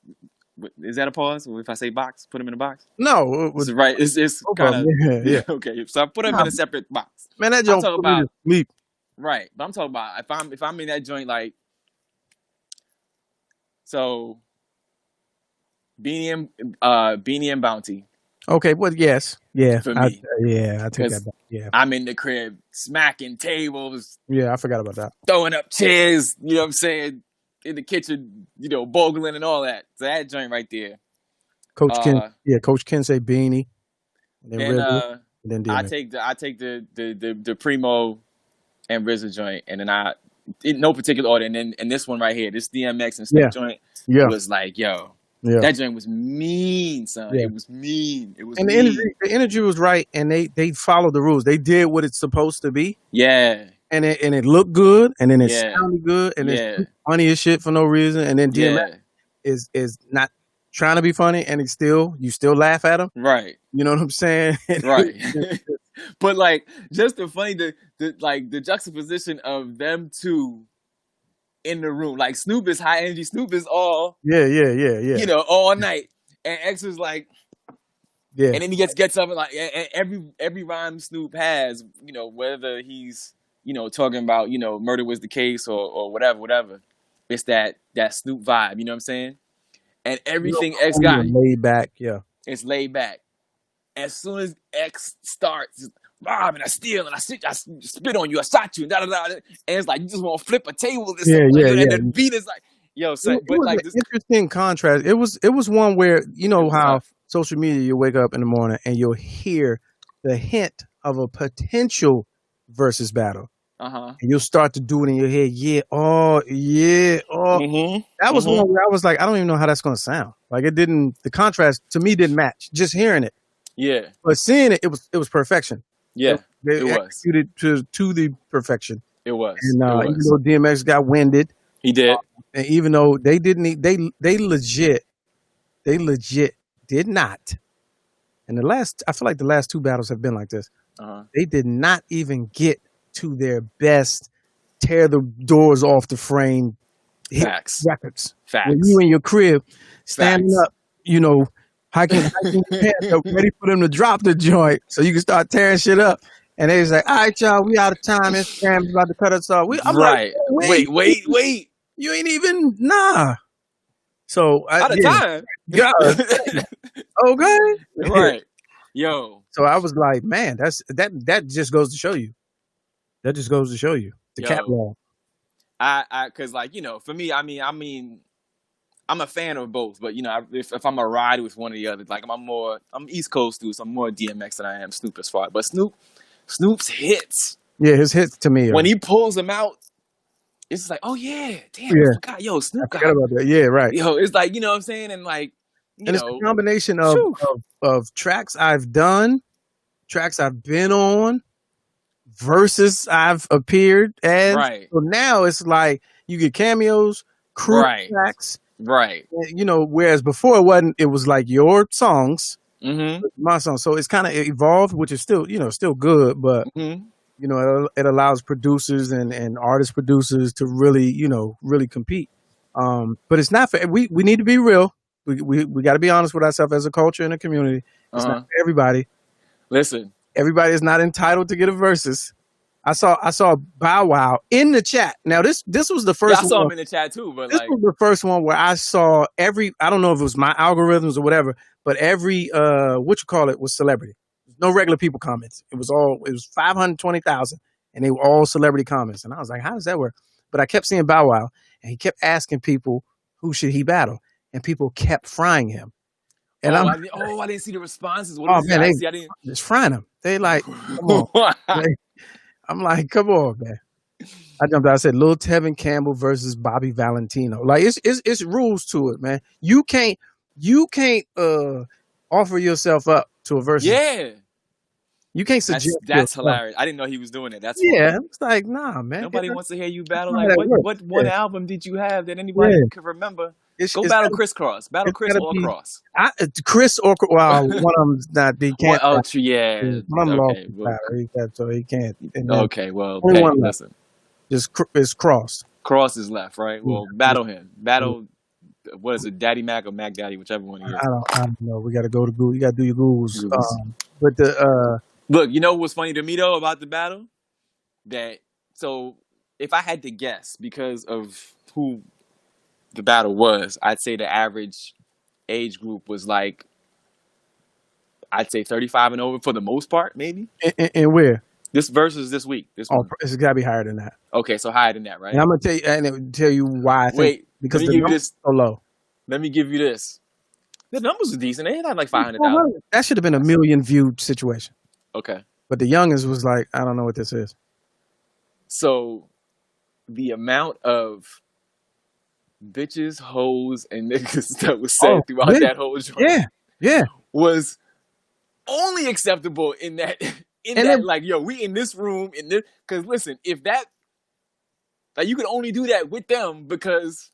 is that a pause? If I say box, put them in a box. No, it's right. It's kind of yeah. Okay, so I put them in a separate box. Man, that joint put me to sleep. Right, but I'm talking about if I'm in that joint, like, so Beanie and Bounty. Okay, well, yes, yeah, for me, I take that back. Yeah, I'm in the crib smacking tables. Yeah, I forgot about that. Throwing up chairs, you know what I'm saying, in the kitchen, bogling and all that. So that joint right there. Coach Ken say Beanie. And then I take the Primo and RZA joint, and then in no particular order, and this one right here, this DMX and Snoop joint, was like, that joint was mean, son. Yeah. It was mean. It was and mean. The energy was right, and they followed the rules. They did what it's supposed to be. Yeah. And it looked good, and then it sounded good, and it's funny as shit for no reason. And then DMX is not trying to be funny, and you still laugh at him. Right. You know what I'm saying? Right. But like, just the funny, the juxtaposition of them two in the room. Like, Snoop is high energy. Snoop is all all night, and X is like, and then he gets up and like, and every rhyme Snoop has, whether he's talking about murder was the case or whatever, it's that Snoop vibe. You know what I'm saying? And everything X got laid back. It's laid back. As soon as X starts, rob and I steal and I spit on you, I shot you, and it's like you just want to flip a table. And the beat is like, son. But like this interesting contrast. It was one where how social media, you wake up in the morning and you'll hear the hint of a potential versus battle. And you'll start to do it in your head. That was one where I was like, I don't even know how that's going to sound. Like the contrast to me didn't match. Just hearing it. Yeah. But seeing it was perfection. Yeah. They it was executed to the perfection. It was. And even though DMX got winded, he did. And even though they didn't, they legit did not. And I feel like the last 2 battles have been like this. They did not even get to their best, tear the doors off the frame records. Facts. When you in your crib, standing up, hiking your pants up, ready for them to drop the joint so you can start tearing shit up. And they was like, all right, y'all, we out of time. Instagram's about to cut us off. I'm right. Like, wait. You ain't even, nah. So out of time. God. Okay. Right. Yo, So I was like, man, that just goes to show you. That just goes to show you the Yo, catalog. cause like, for me, I mean, I'm a fan of both, but if I'm a ride with one or the other, like I'm East Coast dude, so I'm more DMX than I am Snoop as far. But Snoop's hits, Yeah, his hits to me. when he pulls them out, it's just like, oh yeah, damn, Yeah. I forgot. Yo, I Snoop forgot about that. Yeah, right. yo, it's like, you know what I'm saying? And like, And it's a combination of tracks I've done, tracks I've been on, verses I've appeared as. right, So now it's like you get cameos, crew right, tracks, right. whereas before it was like your songs, Mm-hmm. my songs. So it's kind of evolved, which is still, still good, but Mm-hmm. it allows producers and artist producers to really, really compete. But it's not for, we need to be real. We got to be honest with ourselves as a culture and a community. It's not for everybody. Listen, Everybody is not entitled to get a versus. I saw Bow Wow in the chat. Now this was the first I saw one. him in the chat too, but This like, was the first one where I saw I don't know if it was my algorithms or whatever, but every was celebrity. No regular people comments. It was 520,000 and they were all celebrity comments. And I was like, how does that work? But I kept seeing Bow Wow and he kept asking people who should he battle, and people kept frying him. And I didn't see the responses. What is man, that? they I didn't. just frying him. They like, come on. I'm like, come on, man. I jumped out. I said, Lil Tevin Campbell versus Bobby Valentino. Like, it's rules to it, man. You can't offer yourself up to a versus. Yeah, You can't suggest. that's hilarious. I didn't know he was doing it. That's Yeah, funny. it's like, nah, man. Nobody wants to hear you battle. how Like, that what works. one Yeah. album did you have that anybody Yeah. could remember? It's Go battle gotta- Crisscross. Battle it's Chris gotta or be- Cross. Chris or one of them's not. He can't. True. Yeah. One of them lost Okay. the Well, battle, so he can't. And then okay. Well, only hey, one left. listen. It's Cross. Cross is left, right? Well, Yeah. battle him. Battle. What is it? Daddy Mac or Mac Daddy, whichever one he is. I don't know. We got to go to Google. You got to do your Googles. Googles. But the Look, you know what's funny to me though about the battle? So if I had to guess, because of who the battle was, I'd say the average age group was like, I'd say 35 and over for the most part, maybe. and where? This versus this week. This Oh, one. it's got to be higher than that. Okay, so higher than that, right? And I'm gonna tell you why. I think Wait, because let the me give you numbers this. are so low. Let me give you this. The numbers were decent. They had like 500,000. That should have been a million viewed situation. Okay. But the youngest was like, I don't know what this is. So the amount of bitches, hoes, and niggas that was said throughout that whole joint Yeah. was only acceptable in that like, yo, we in this room in this, because listen, if that, like, you could only do that with them, because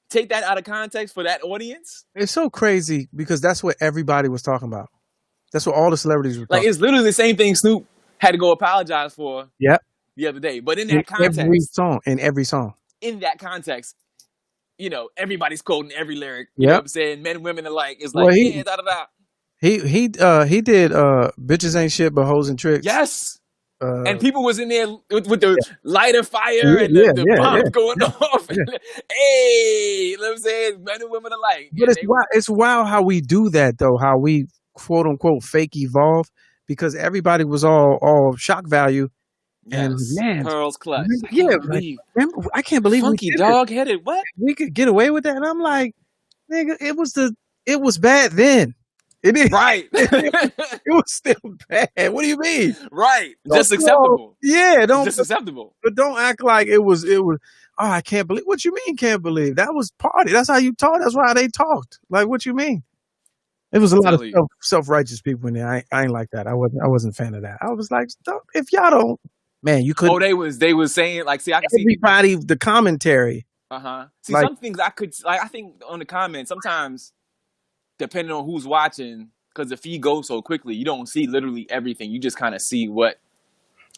take that out of context for that audience. It's so crazy because that's what everybody was talking about. That's what all the celebrities were Like, talking it's literally the same thing Snoop had to go apologize for Yep. the other day. But in that context, In every song. in that context, everybody's quoting every lyric. You Yep. know what I'm saying? Men and women alike. It's like, Well, yeah, da da da. He did bitches ain't shit but hoes and tricks. Yes. And people was in there with the lighter fire and the bombs going off. Hey, you know what I'm saying? Men and women alike. But it's wild how we do that though, how we quote unquote fake evolve, because everybody was all shock value. And man, Pearl's clutch. I can't believe Funky we dog headed. What? We could get away with that. And I'm like, nigga, it was bad then. It is right. It was still bad. What do you mean? Right. Just acceptable. Yeah, just acceptable. But don't act like it was. Oh, I can't believe. What you mean can't believe? That was party. That's how you talk. That's why they talked. Like, what you mean? It was a lot of self-righteous people in there. I ain't like that. I wasn't a fan of that. I was like, if y'all don't, man, you couldn't. Oh, they was saying, like, see, I can everybody the commentary. See, like, some things I could, like, I think on the comments sometimes, depending on who's watching, because the feed goes so quickly, you don't see literally everything. You just kind of see what.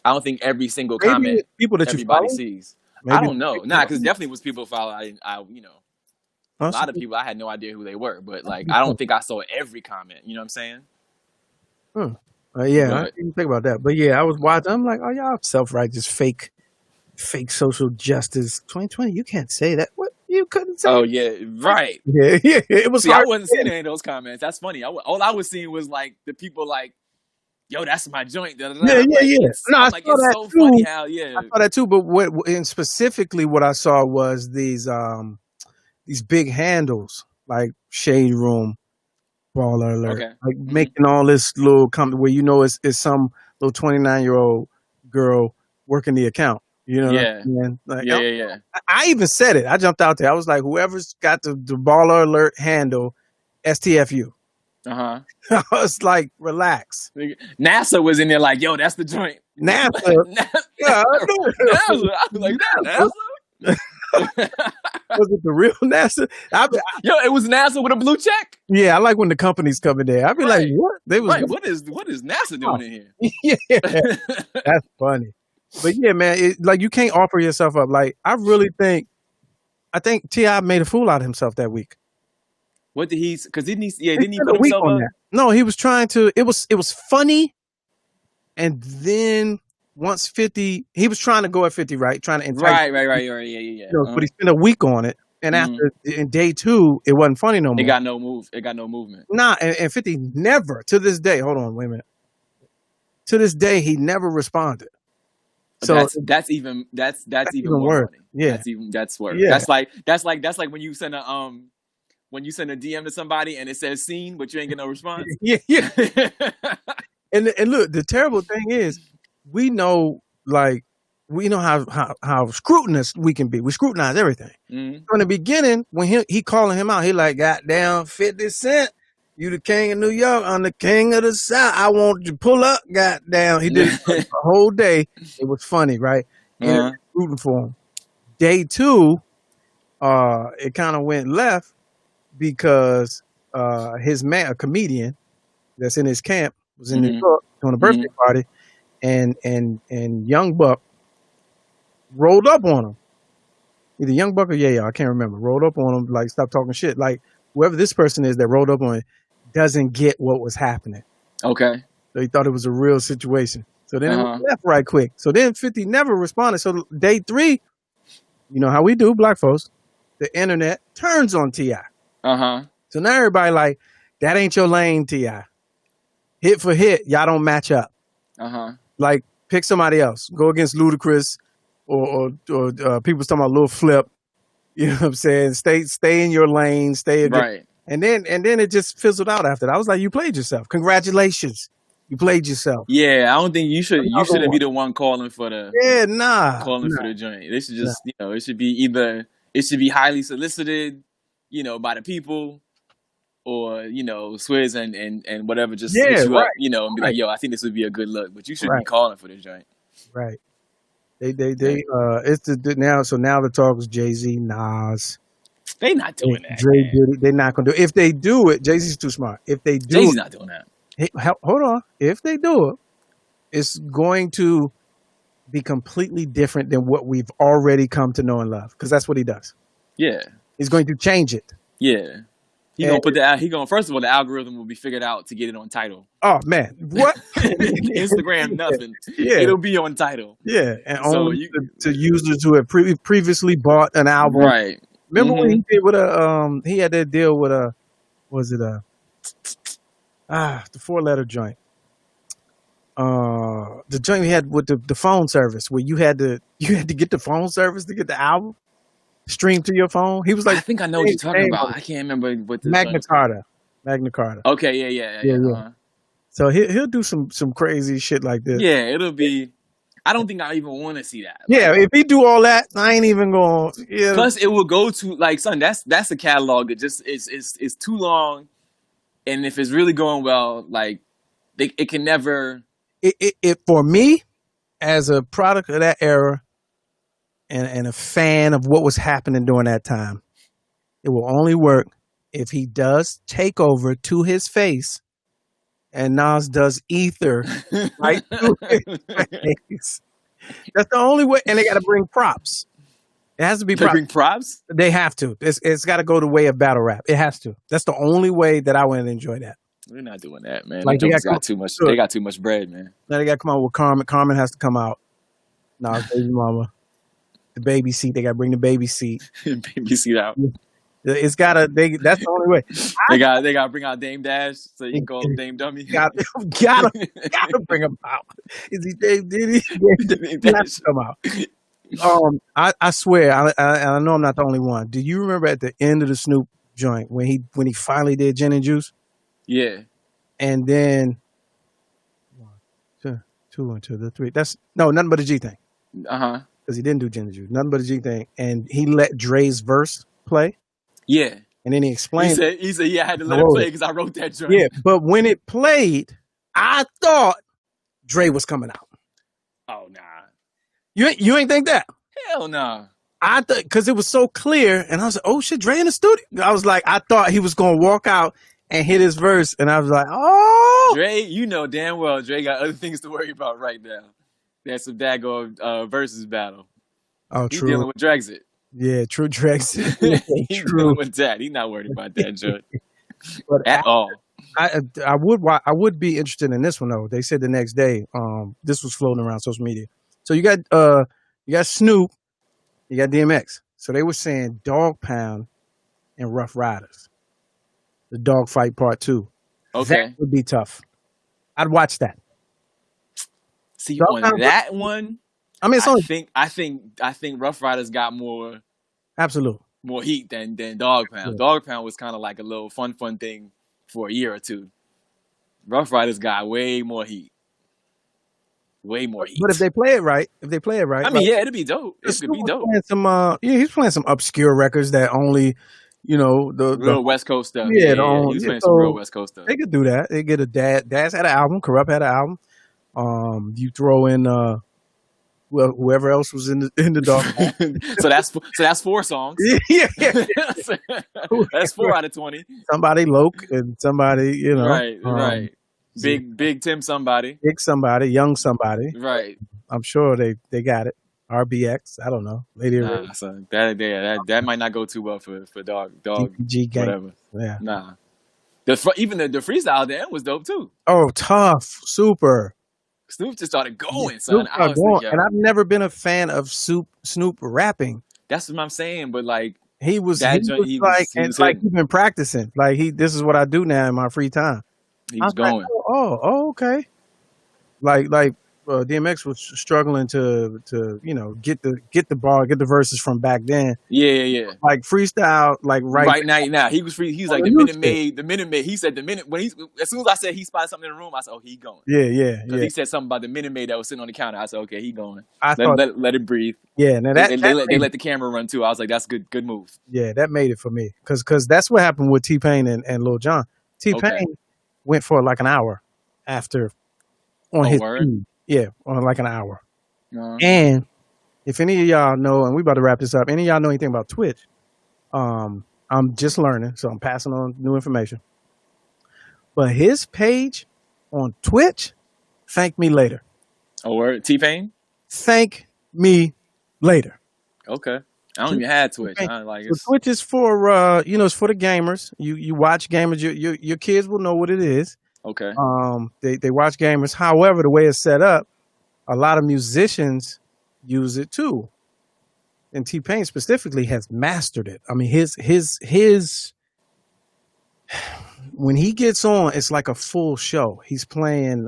I don't think every single comment people that everybody you sees. Maybe. I don't know. Because definitely was people follow. A lot of people I had no idea who they were, but like I don't think I saw every comment. You know what I'm saying? Yeah, I didn't think about that. But yeah, I was watching. I'm like, oh, y'all self-righteous, fake social justice. 2020, you can't say that. What? You couldn't say. Oh yeah, right. Yeah. It was. See, I wasn't seeing any of those comments. That's funny. All I was seeing was like the people like yo, that's my joint. Da, da, da. Yeah, I'm yeah, like, yeah. No, I saw it's that so too. funny how, yeah. I saw that too. But and specifically what I saw was these big handles like Shade Room, Baller Alert, Okay. like making all this little where it's some little 29-year-old girl working the account. You know what Yeah. I'm saying? Like, Yeah, yeah, yeah. I even said it. I jumped out there. I was like, whoever's got the Baller Alert handle, STFU. Uh-huh. I was like, relax. NASA was in there like, yo, that's the joint. NASA. Yeah, I was like, that NASA? Was it the real NASA? Yo, it was NASA with a blue check. Yeah, I like when the companies come in there. I'd be like, what? They was Right. What is NASA doing in here? Yeah, that's funny. But yeah, man, like you can't offer yourself up. Like I think T.I. made a fool out of himself that week. What did he? Because didn't he spent put a week himself on up? that. No, he was trying to. It was funny, and then once 50, he was trying to go at 50, right? Trying to entice. Right, yeah. You know, but he spent a week on it, and after in day 2, it wasn't funny no more. It got no movement. Nah, and 50 never to this day. Hold on, wait a minute. To this day, he never responded. So that's even more worse. funny. Yeah, that's worse. Yeah. That's like when you send a DM to somebody and it says seen, but you ain't get no response. yeah. And look, the terrible thing is, we know how scrutinous we can be. We scrutinize everything. Mm-hmm. From the beginning, when he calling him out, he like, goddamn 50 Cent, you the king of New York, I'm the king of the South. I want you to pull up, goddamn. He did it the whole day. It was funny, right? And rooting for him. Day 2, it kind of went left because his man, a comedian that's in his camp, was in New York doing a birthday party, and Young Buck rolled up on him. Either Young Buck or I can't remember. Rolled up on him, like, stop talking shit. Like, whoever this person is that rolled up on him doesn't get what was happening. Okay. So he thought it was a real situation. So then it left right quick. So then 50 never responded. So day 3, you know how we do, black folks, the internet turns on T.I. So now everybody like, that ain't your lane, T.I. Hit for hit, y'all don't match up. Like, pick somebody else. Go against Ludacris or people talking about Lil Flip. You know what I'm saying? Stay in your lane. Stay against. Right. And then it just fizzled out after that. I was like, you played yourself. Congratulations. You played yourself. Yeah, I don't think you shouldn't be the one calling for the for the joint. They should just it should be highly solicited, by the people, or Swizz and whatever just hit you up, and be like, yo, I think this would be a good look, but you shouldn't be calling for this joint. Right. It's now the talk is Jay-Z, Nas. They not doing that. Dre did it. They're not gonna do it. If they do it, Jay-Z's too smart. If they do Jay-Z's not doing that. Hold on. If they do it, it's going to be completely different than what we've already come to know and love. Because that's what he does. Yeah. He's going to change it. Yeah. First of all, the algorithm will be figured out to get it on Tidal. Oh man, what? Instagram, nothing. Yeah. It'll be on Tidal. Yeah, and only to users who have previously bought an album. Right. Remember when he did with he had that deal with the 4-letter joint. The joint he had with the phone service where you had to get the phone service to get the album streamed to your phone. He was like, I think I know what you're talking about. I can't remember what the Magna Carta. Okay, yeah. So he'll do some crazy shit like this. Yeah, it'll be. I don't think I even want to see that. Yeah, if he do all that, I ain't even going. Yeah. Plus, it will go to son. That's a catalog that just is too long, and if it's really going well, it can never. It for me, as a product of that era, and a fan of what was happening during that time, it will only work if he does take over to his face, and Nas does ether right through his face. That's the only way, and they got to bring props. It has to be props. Bring props. They have to. It's got to go the way of battle rap. It has to. That's the only way that I would enjoy that. We're not doing that, man. Like they got too much. They got too much bread, man. Now they got to come out with Carmen. Carmen has to come out. Nas baby mama. The baby seat. They got to bring the baby seat. Baby seat out. It's gotta. That's the only way. They got to bring out Dame Dash so you can call him Dame Dummy. Gotta bring him out. Is he Dave? Did he? Dame He has Dash. to come out. I swear, I know I'm not the only one. Do you remember at the end of the Snoop joint when he finally did Gin and Juice, Yeah. and then 2 and 2, the 3. That's nothing but a G thing because he didn't do Gin and Juice, nothing but a G thing, and he let Dre's verse play, Yeah. and then he explained. He said, yeah, I had to let it play because I wrote that joint. Yeah, but when it played, I thought Dre was coming out. Oh nah. You ain't think that? Hell nah. I thought because it was so clear, and I was like, "Oh shit, Dre in the studio." I was like, I thought he was gonna walk out and hit his verse, and I was like, "Oh, Dre, you know damn well Dre got other things to worry about right now. That's some daggone versus battle. oh, He's true, dealing with Drexit. yeah, true, Drex, He's true." dealing with that. He's not worried about that joint But at all. I would be interested in this one though. They said the next day, this was floating around social media. So you got Snoop, you got DMX. So they were saying Dog Pound and Rough Riders, the Dog Fight Part 2. Okay. That would be tough. I'd watch that. See Dog on Pound- that one, I mean, it's only I think Rough Riders got more absolute. heat than Dog Pound. Yeah. Dog Pound was kind of like a little fun thing for a year or two. Rough Riders got way more heat. Way more heat. But if they play it right, I mean, yeah, it'd be dope. It could be Snoop was dope. playing he's playing some obscure records that only, the Real West Coast stuff. Yeah, Yeah, the- he was yeah, playing some so real West Coast stuff. they could do that. They get a Dad's had an album, Corrupt had an album. You throw in whoever else was in the dog. so that's 4 songs. yeah. That's 4 out of 20. Somebody Loke and somebody, Right. Big Tim somebody. big somebody, young somebody. Right. I'm sure they got it. RBX, I don't know. Lady Nah, so that might not go too well for dog G gang. whatever. Yeah. Nah. Even the freestyle at the end was dope too. Oh, tough, super. Snoop just started going, Snoop son. I was like, yo, and I've never been a fan of Snoop rapping. that's what I'm saying. But like, He was That he joint, was he like was- he was and like hitting. he's been practicing. Like this is what I do now in my free time. he I was like, going. oh, okay. Like DMX was struggling to get the verses from back then. Yeah. Like freestyle, like Right now he was free. He's like Oh, the you minute maid. He said the minute when as soon as I said he spotted something in the room, I said, oh, he going. Yeah. Because he said something about the minute maid that was sitting on the counter. I said, okay, he going. I thought, Let it breathe. yeah. Now They let the camera run too. I was like, that's good move. yeah, that made it for me because that's what happened with T-Pain and Lil Jon. T-Pain Okay. went for like an hour after on his word? feed. Yeah, on like an hour. Uh, And if any of y'all know, and we about to wrap this up, any of y'all know anything about Twitch, I'm just learning, so I'm passing on new information. But his page on Twitch, thank me later. oh, word. T-Pain? Thank me later. Okay. I don't even have Twitch. Okay. I like So it's, Twitch is for it's for the gamers. You watch gamers. Your kids will know what it is. okay. They watch gamers. However, the way it's set up, a lot of musicians use it too. And T-Pain specifically has mastered it. I mean, his when he gets on, it's like a full show. He's playing,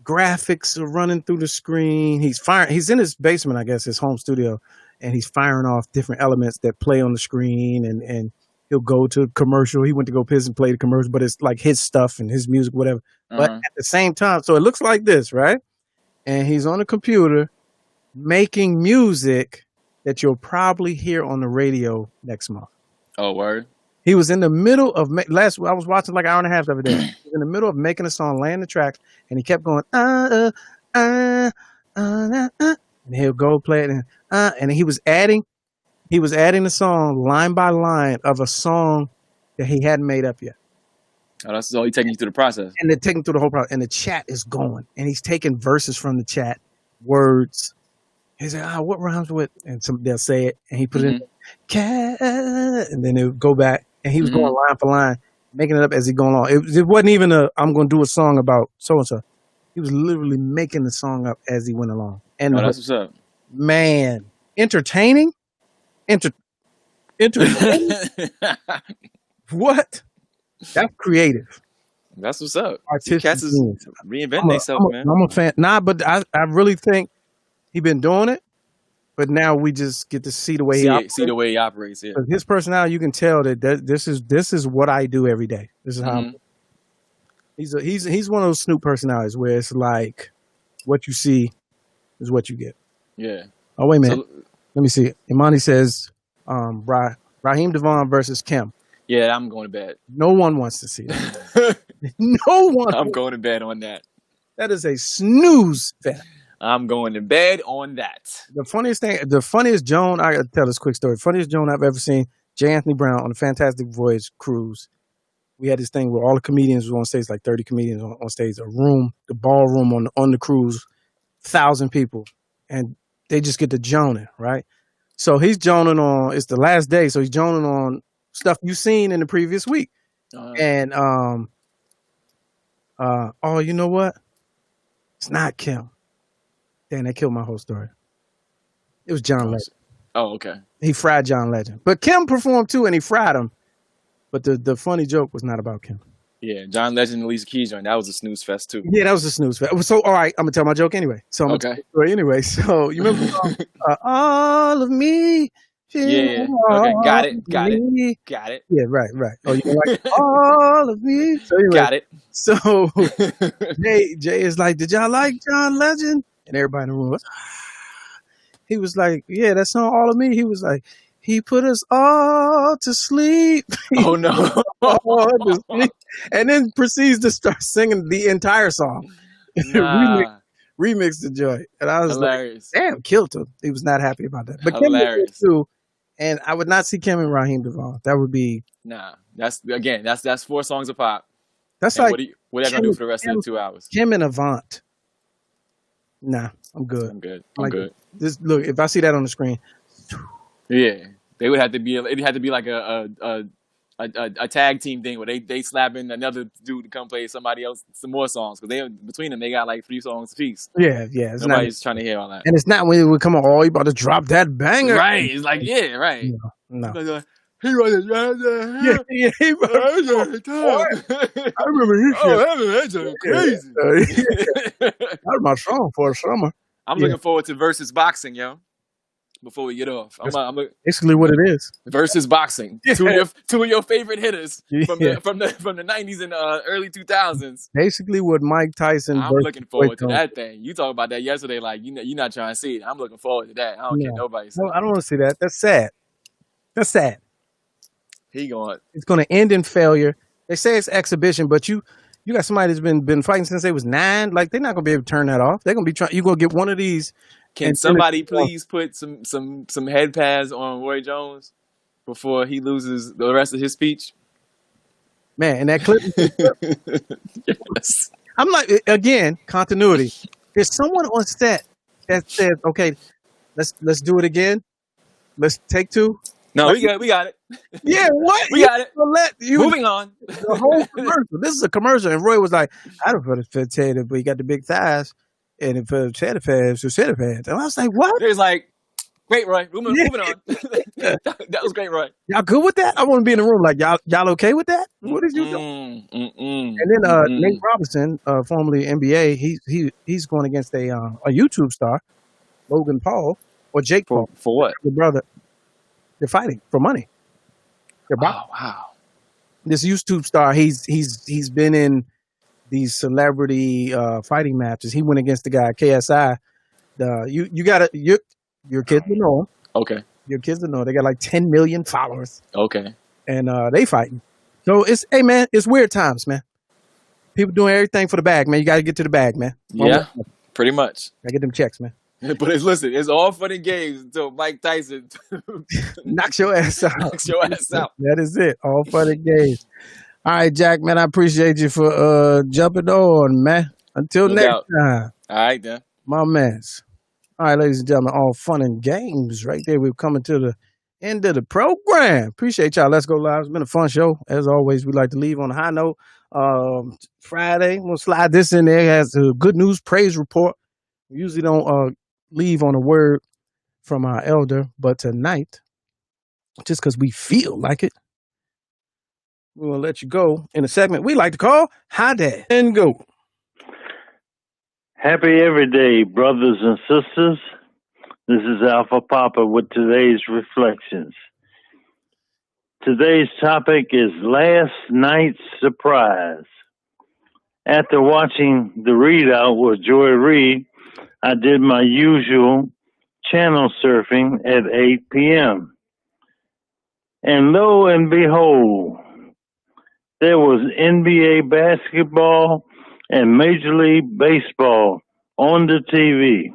graphics are running through the screen. He's firing. He's in his basement, I guess, his home studio, and he's firing off different elements that play on the screen. And he'll go to a commercial. He went to go piss and play the commercial, but it's like his stuff and his music, whatever. But at the same time, so it looks like this, right? And he's on a computer making music that you'll probably hear on the radio next month. Oh, word. He was in the middle of I was watching like an hour and a half the other day. He was in the middle of making a song, laying the tracks, and he kept going, and he'll go play it, and he was adding the song line by line of a song that he hadn't made up yet. Oh, that's all he taking you through the process. And they're taking through the whole process, and the chat is going, and he's taking verses from the chat, words. He's like, what rhymes with? And they'll say it, and he put it in, cat, and then they'll go back, and he was going line for line, making it up as he going along. It wasn't even I'm going to do a song about so and so. He was literally making the song up as he went along. And Oh, that's what's up. man, entertaining, Entertaining? What? That's creative. That's what's up. See, Artistic cats is genius. reinventing themselves, man. I'm a fan. Nah, but I really think he been doing it. But now we just get to see the way he operates. See the way he operates. Yeah. 'Cause his personality, you can tell that this is what I do every day. This is how I'm, he's one of those Snoop personalities where it's like what you see is what you get. Yeah. Oh wait a minute, So, let me see. Imani says, Raheem Devon versus Kim. yeah, I'm going to bed. No one wants to see that. No one. I'm going to bed on that. That is a snooze fest. I'm going to bed on that. The funniest Joan, I gotta tell this quick story. Funniest Joan I've ever seen, J. Anthony Brown on the Fantastic Voyage cruise. We had this thing where all the comedians were on stage, like 30 comedians on stage, the ballroom on the cruise, 1,000 people. And they just get to Joning, right? So he's Joning on, it's the last day, so he's Joning on stuff you've seen in the previous week. And oh, you know what? It's not Kim. Damn, that killed my whole story. It was John Legend. Oh, okay. He fried John Legend. But Kim performed too, and he fried him. But the funny joke was not about Kim. Yeah, John Legend and Alicia Keys joint. That was a snooze fest too. Yeah, that was a snooze fest. So, all right, I'm going to tell my joke anyway. So, I'm going to tell the story anyway. So, you remember the song, All of Me? Yeah. Okay, got it. Yeah, right. Oh, you like all of me? So anyway, Got it. So Jay is like, did y'all like John Legend? And everybody in the room was, he was like, yeah, that song, All of Me. He was like, he put us all to sleep. Oh no. All to sleep. And then proceeds to start singing the entire song. Nah. Remix the joint. And I was Hilarious. like, damn, killed him. He was not happy about that. But Kim was good too. And I would not see Kim and Raheem Devon. That would be That's 4 songs of pop. That's and like what are they gonna do for the rest of the 2 hours? Kim and Avant. Nah, I'm good. I'm good. Just look, if I see that on the screen. Yeah. They would have to be it'd have to be like a tag team thing where they slapping another dude to come play somebody else some more songs, because they between them they got like 3 songs apiece. Yeah. Nobody's trying to hear all that. And it's not when it would come on, oh, you about to drop that banger. Right. It's like, yeah, right. No. He was yeah, he was. I remember his shit. That's crazy. That was my song for the summer. I'm looking forward to Versus Boxing, yo. Before we get off, I'm basically what it is. Versus Boxing. Yeah. Two of your favorite hitters from the 90s and early 2000s. Basically, what Mike Tyson. I'm looking forward to that thing. You talked about that yesterday, like you're not trying to see it. I'm looking forward to that. I don't care nobody. No, I don't want to see that. That's sad. It's going to end in failure. They say it's exhibition, but you got somebody that's been fighting since they was 9. Like, they're not going to be able to turn that off. They're going to be trying. You're going to get one of these. Can somebody please put some head pads on Roy Jones before he loses the rest of his speech? Man, and that clip. Yes. I'm like, again, continuity. There's someone on set that said, okay, let's do it again. Let's take 2. No, we got it. Yeah, what? We got it. Moving on. The whole commercial. This is a commercial. And Roy was like, I don't put a potato, but he got the big thighs. And if cheddar pads, so cheddar pads. And I was like, what? It was like, great, Roy. Moving on. That was great, Roy. Y'all good with that? I want to be in the room like, y'all okay with that? What did you do? And then Nate Robinson, formerly NBA, he's going against a YouTube star, Logan Paul, or Jake Paul. For what? Your brother. They're fighting for money. Wow. This YouTube star, he's been in these celebrity fighting matches. He went against the guy KSI. Your kids will know him. Okay. Your kids will know. They got like 10 million followers. Okay. And they fighting. So it's weird times, man. People doing everything for the bag, man. You got to get to the bag, man. Yeah, pretty much. I get them checks, man. But it's all fun and games until Mike Tyson knocks your ass out. That is it. All fun and games. All right, Jack, man, I appreciate you for jumping on, man. Until next time. All right, then. My mans. All right, ladies and gentlemen, all fun and games right there. We're coming to the end of the program. Appreciate y'all. Let's go live. It's been a fun show. As always, we like to leave on a high note. Friday, we'll slide this in there. It has a good news praise report. We usually don't leave on a word from our elder, but tonight just because we feel like it. We're going to let you go in a segment we like to call Hi Dad and Go. Happy every day, brothers and sisters. This is Alpha Papa with today's reflections. Today's topic is last night's surprise. After watching the readout with Joy Reid, I did my usual channel surfing at 8 p.m. And lo and behold, there was NBA basketball and Major League Baseball on the TV.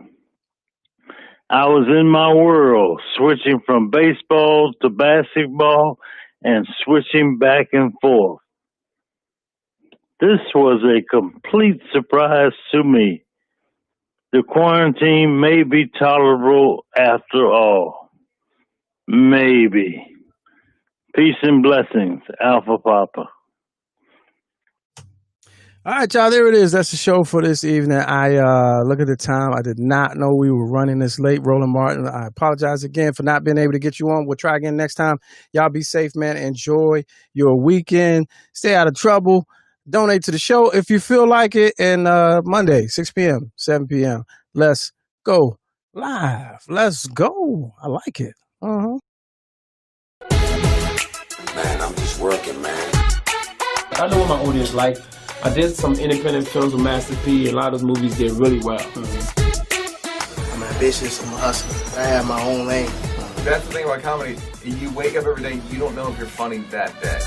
I was in my world, switching from baseball to basketball and switching back and forth. This was a complete surprise to me. The quarantine may be tolerable after all. Maybe. Peace and blessings, Alpha Papa. All right, y'all, there it is. That's the show for this evening. I look at the time. I did not know we were running this late. Roland Martin, I apologize again for not being able to get you on. We'll try again next time. Y'all be safe, man. Enjoy your weekend. Stay out of trouble. Donate to the show if you feel like it. And Monday, 6 p.m., 7 p.m. Let's go live. Let's go. I like it. Man, I'm just working, man. I know what my audience like. I did some independent films with Master P, and a lot of those movies did really well. I'm ambitious, I'm a hustler. I have my own lane. That's the thing about comedy. You wake up every day, you don't know if you're funny that day.